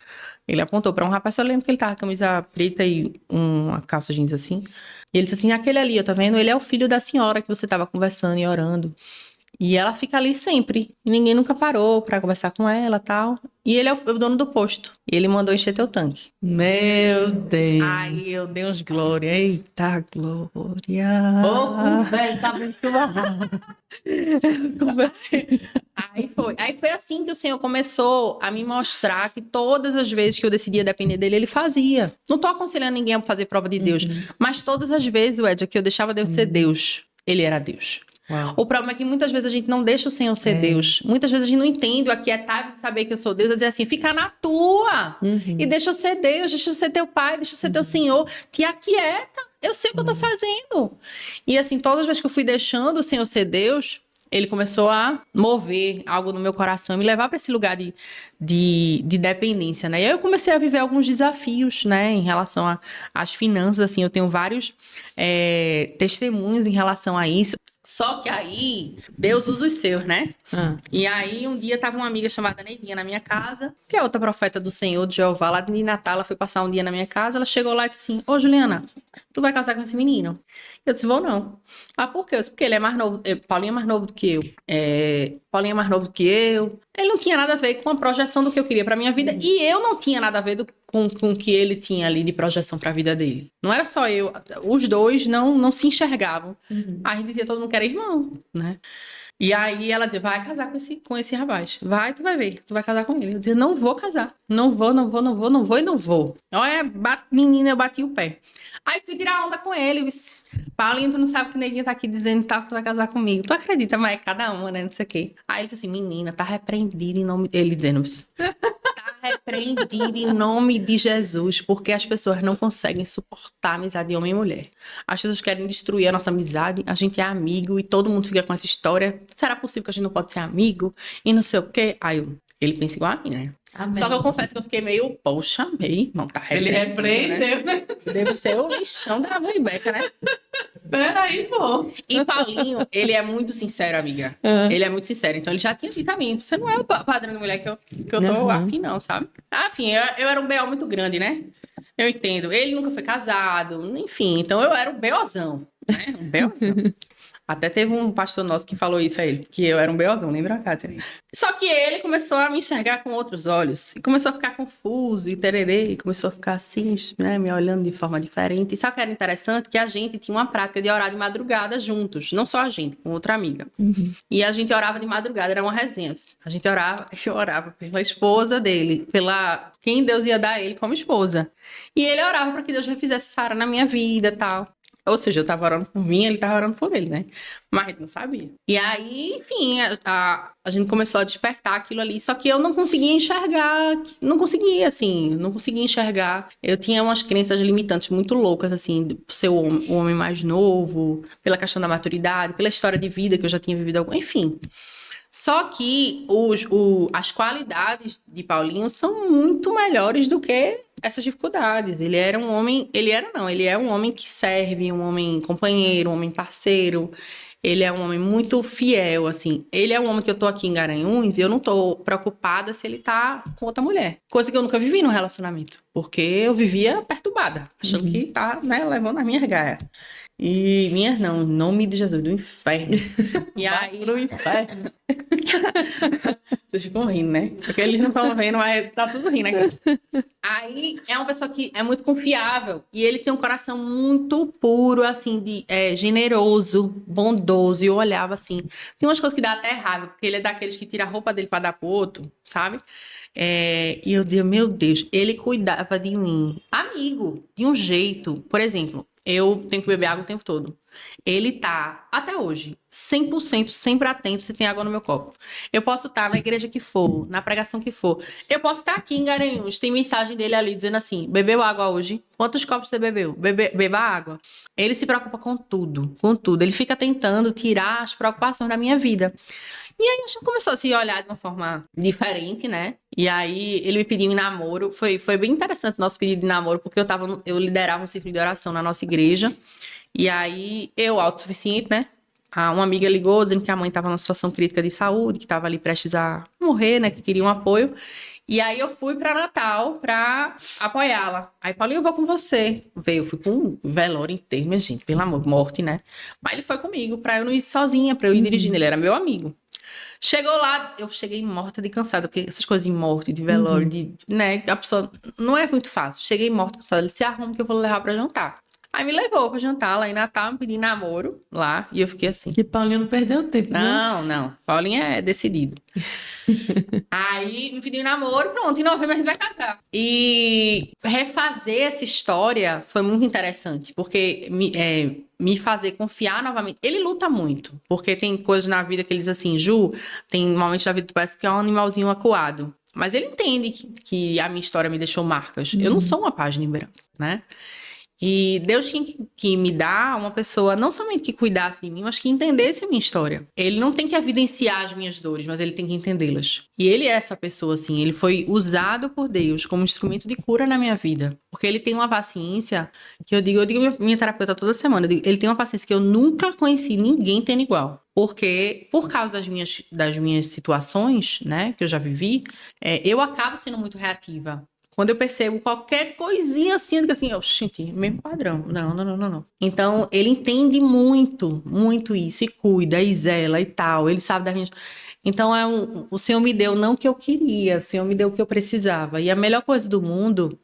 Ele apontou pra um rapaz, só lembro que ele tava com camisa preta e uma calça jeans assim. E ele disse assim, aquele ali, ó, tá vendo? Ele é o filho da senhora que você tava conversando e orando. E ela fica ali sempre. E ninguém nunca parou pra conversar com ela e tal. E ele é o dono do posto. E ele mandou encher teu tanque. Meu Deus. Ai, eu dei uns glória. Eita, glória. Conversa abençoada. Aí foi assim que o Senhor começou a me mostrar que todas as vezes que eu decidia depender dele, ele fazia. Não tô aconselhando ninguém a fazer prova de Deus. Mas todas as vezes, Edja, que eu deixava Deus ser Deus, ele era Deus. Uau. O problema é que muitas vezes a gente não deixa o Senhor ser Deus. Muitas vezes a gente não entende o aquietar de saber que eu sou Deus, a dizer assim, fica na tua. E deixa eu ser Deus, deixa eu ser teu pai, deixa eu ser teu Senhor. Te aquieta, eu sei o que eu tô fazendo. E assim, todas as vezes que eu fui deixando o Senhor ser Deus, ele começou a mover algo no meu coração, me levar para esse lugar de dependência, né? E aí eu comecei a viver alguns desafios, né? Em relação às finanças, assim, eu tenho vários testemunhos em relação a isso. Só que aí, Deus usa os seus, né? E aí, um dia, tava uma amiga chamada Neidinha na minha casa, que é outra profeta do Senhor, de Jeová, lá de Natal. Ela foi passar um dia na minha casa, ela chegou lá e disse assim, ô Juliana, tu vai casar com esse menino? Eu disse, vou não. Ah, por quê? Eu disse, porque ele é mais novo, Paulinho é mais novo do que eu. Paulinho é mais novo do que eu. Ele não tinha nada a ver com a projeção do que eu queria pra minha vida, e eu não tinha nada a ver com o que ele tinha ali de projeção pra vida dele. Não era só eu, os dois não se enxergavam. A gente dizia, todo mundo que era irmão, né? E aí ela dizia, vai casar com esse rapaz. Vai, tu vai ver, tu vai casar com ele. Eu dizia, não vou casar. Não vou. Olha, menina, eu bati o pé. Aí fui tirar onda com ele, disse, Paulinho, tu não sabe que o Neguinho tá aqui dizendo que tu vai casar comigo. Tu acredita, mas é cada uma, né? Não sei o quê. Aí ele disse assim, menina, tá repreendido em nome... Ele dizendo isso. Tá repreendido em nome de Jesus, porque as pessoas não conseguem suportar a amizade de homem e mulher. As pessoas querem destruir a nossa amizade, a gente é amigo e todo mundo fica com essa história. Será possível que a gente não pode ser amigo? E não sei o quê. Aí ele pensa igual a mim, né? Amém. Só que eu confesso que eu fiquei meio, poxa, meu irmão, tá Ele repreendendo, repreendeu, né? Deve ser o lixão da Beca, né? Peraí, pô. E Paulinho, ele é muito sincero, amiga. Ele é muito sincero. Então, ele já tinha dito a mim, você não é o padrão de mulher que eu tô afim, não, sabe? Afim, eu era um B.O. muito grande, né? Eu entendo. Ele nunca foi casado, enfim. Então, eu era um B.O.zão, né? Um B.O.zão. Até teve um pastor nosso que falou isso a ele, que eu era um beozão, lembra, Kátia? Só que ele começou a me enxergar com outros olhos, e começou a ficar confuso, e tererê, e começou a ficar assim, né, me olhando de forma diferente. E sabe o que era interessante? Que a gente tinha uma prática de orar de madrugada juntos, não só a gente, com outra amiga. E a gente orava de madrugada, era uma resenha. A gente orava, eu orava pela esposa dele, pela quem Deus ia dar a ele como esposa. E ele orava para que Deus refizesse essa área na minha vida e tal. Ou seja, eu tava orando por mim, ele tava orando por ele, né? Mas ele não sabia. E aí, enfim, a gente começou a despertar aquilo ali, só que eu não conseguia enxergar, não conseguia enxergar. Eu tinha umas crenças limitantes muito loucas, assim, por ser o homem mais novo, pela questão da maturidade, pela história de vida que eu já tinha vivido, enfim. Só que as qualidades de Paulinho são muito melhores do que essas dificuldades. Ele é um homem que serve, um homem companheiro, um homem parceiro. Ele é um homem muito fiel, assim. Ele é um homem que eu tô aqui em Garanhuns e eu não tô preocupada se ele tá com outra mulher. Coisa que eu nunca vivi no relacionamento. Porque eu vivia perturbada, achando que tá, né, levando as minhas gaias. E minhas não, em nome de Jesus, do inferno. E aí... No inferno. Vocês ficam rindo, né? Porque eles não estão vendo, mas tá tudo rindo aqui. Aí é uma pessoa que é muito confiável. E ele tem um coração muito puro, assim, generoso, bondoso. E eu olhava assim. Tem umas coisas que dá até raiva, porque ele é daqueles que tira a roupa dele pra dar pro outro, sabe? E eu digo, meu Deus, ele cuidava de mim. Amigo, de um jeito. Por exemplo, eu tenho que beber água o tempo todo. Ele tá, até hoje, 100% sempre atento se tem água no meu copo. Eu posso estar na igreja que for, na pregação que for. Eu posso estar aqui em Garanhuns, tem mensagem dele ali dizendo assim, bebeu água hoje? Quantos copos você bebeu? Beba água. Ele se preocupa com tudo, com tudo. Ele fica tentando tirar as preocupações da minha vida. E aí a gente começou a se olhar de uma forma diferente, né? E aí ele me pediu em namoro. Foi bem interessante o nosso pedido de namoro, porque eu liderava um círculo de oração na nossa igreja. E aí eu, autossuficiente, né? Uma amiga ligou dizendo que a mãe estava numa situação crítica de saúde, que estava ali prestes a morrer, né? Que queria um apoio. E aí eu fui para Natal para apoiá-la. Aí, Paulinho, eu vou com você. Eu fui com um velório inteiro, minha gente, pelo amor, morte, né? Mas ele foi comigo para eu não ir sozinha, para eu ir dirigindo. Ele era meu amigo. Chegou lá, eu cheguei morta de cansada, porque essas coisas de morte, de velório, né? A pessoa não é muito fácil. Cheguei morta, cansada. Ele se arruma que eu vou levar para jantar. Aí me levou pra jantar lá em Natal, me pediu namoro lá, e eu fiquei assim. E Paulinho não perdeu tempo, Não. Paulinho é decidido. Aí me pediu namoro, pronto, em novembro a gente vai casar. E refazer essa história foi muito interessante, porque me fazer confiar novamente. Ele luta muito, porque tem coisas na vida que ele diz assim, Ju, tem momentos da vida que parece que é um animalzinho acuado. Mas ele entende que a minha história me deixou marcas. Eu não sou uma página em branco, né? E Deus tinha que me dar uma pessoa, não somente que cuidasse de mim, mas que entendesse a minha história. Ele não tem que evidenciar as minhas dores, mas ele tem que entendê-las. E ele é essa pessoa, assim, ele foi usado por Deus como instrumento de cura na minha vida. Porque ele tem uma paciência que eu digo minha terapeuta toda semana, ele tem uma paciência que eu nunca conheci ninguém tendo igual. Porque, por causa das minhas situações, né, que eu já vivi, eu acabo sendo muito reativa. Quando eu percebo qualquer coisinha assim, eu digo assim, gente, mesmo padrão. Não. Então, ele entende muito, muito isso, e cuida, e zela e tal. Ele sabe das minhas... Então, o Senhor me deu não o que eu queria, o Senhor me deu o que eu precisava. E a melhor coisa do mundo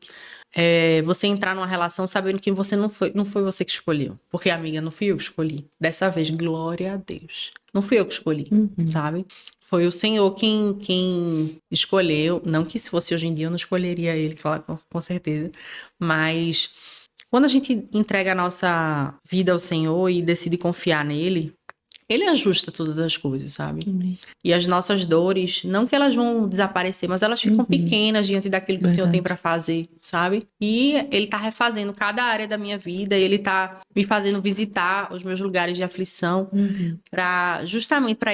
é você entrar numa relação sabendo que você não foi você que escolheu. Porque, amiga, não fui eu que escolhi. Dessa vez, glória a Deus. Não fui eu que escolhi, sabe? Foi o Senhor quem escolheu. Não que se fosse hoje em dia eu não escolheria ele, claro, com certeza. Mas quando a gente entrega a nossa vida ao Senhor e decide confiar nele, ele ajusta todas as coisas, sabe? E as nossas dores, não que elas vão desaparecer, mas elas ficam pequenas diante daquilo que o Senhor tem para fazer, sabe? E ele tá refazendo cada área da minha vida, ele tá me fazendo visitar os meus lugares de aflição, justamente para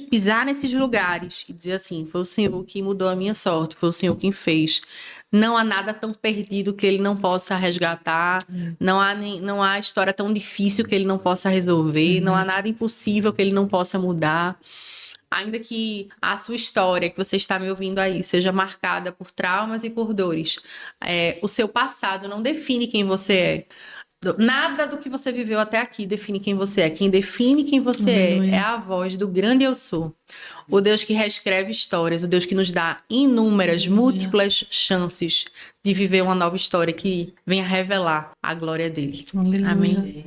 pisar nesses lugares e dizer assim, foi o Senhor que mudou a minha sorte, foi o Senhor quem fez. Não há nada tão perdido que ele não possa resgatar, não há história tão difícil que ele não possa resolver, não há nada impossível que ele não possa mudar. Ainda que a sua história, que você está me ouvindo aí, seja marcada por traumas e por dores, o seu passado não define quem você é. Nada do que você viveu até aqui define quem você é. Quem define quem você é a voz do grande eu sou. O Deus que reescreve histórias, o Deus que nos dá inúmeras, múltiplas chances de viver uma nova história que venha revelar a glória dele. Aleluia. Amém.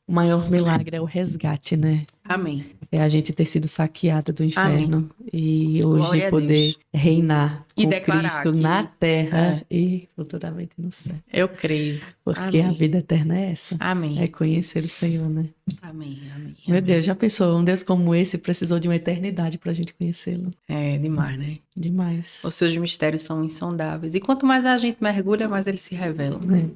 O maior milagre é o resgate, né? Amém. É a gente ter sido saqueada do inferno. E Glória hoje a poder Deus. reinar E com declarar Cristo que- na terra e futuramente no céu. Eu creio. Porque Amém. a vida eterna é essa. Amém. É conhecer o Senhor, né? Amém. Amém. Meu Amém. Deus, já pensou? Um Deus como esse precisou de uma eternidade pra gente conhecê-lo. É demais, né? Demais. Os seus mistérios são insondáveis. E quanto mais a gente mergulha, mais eles se revelam. É.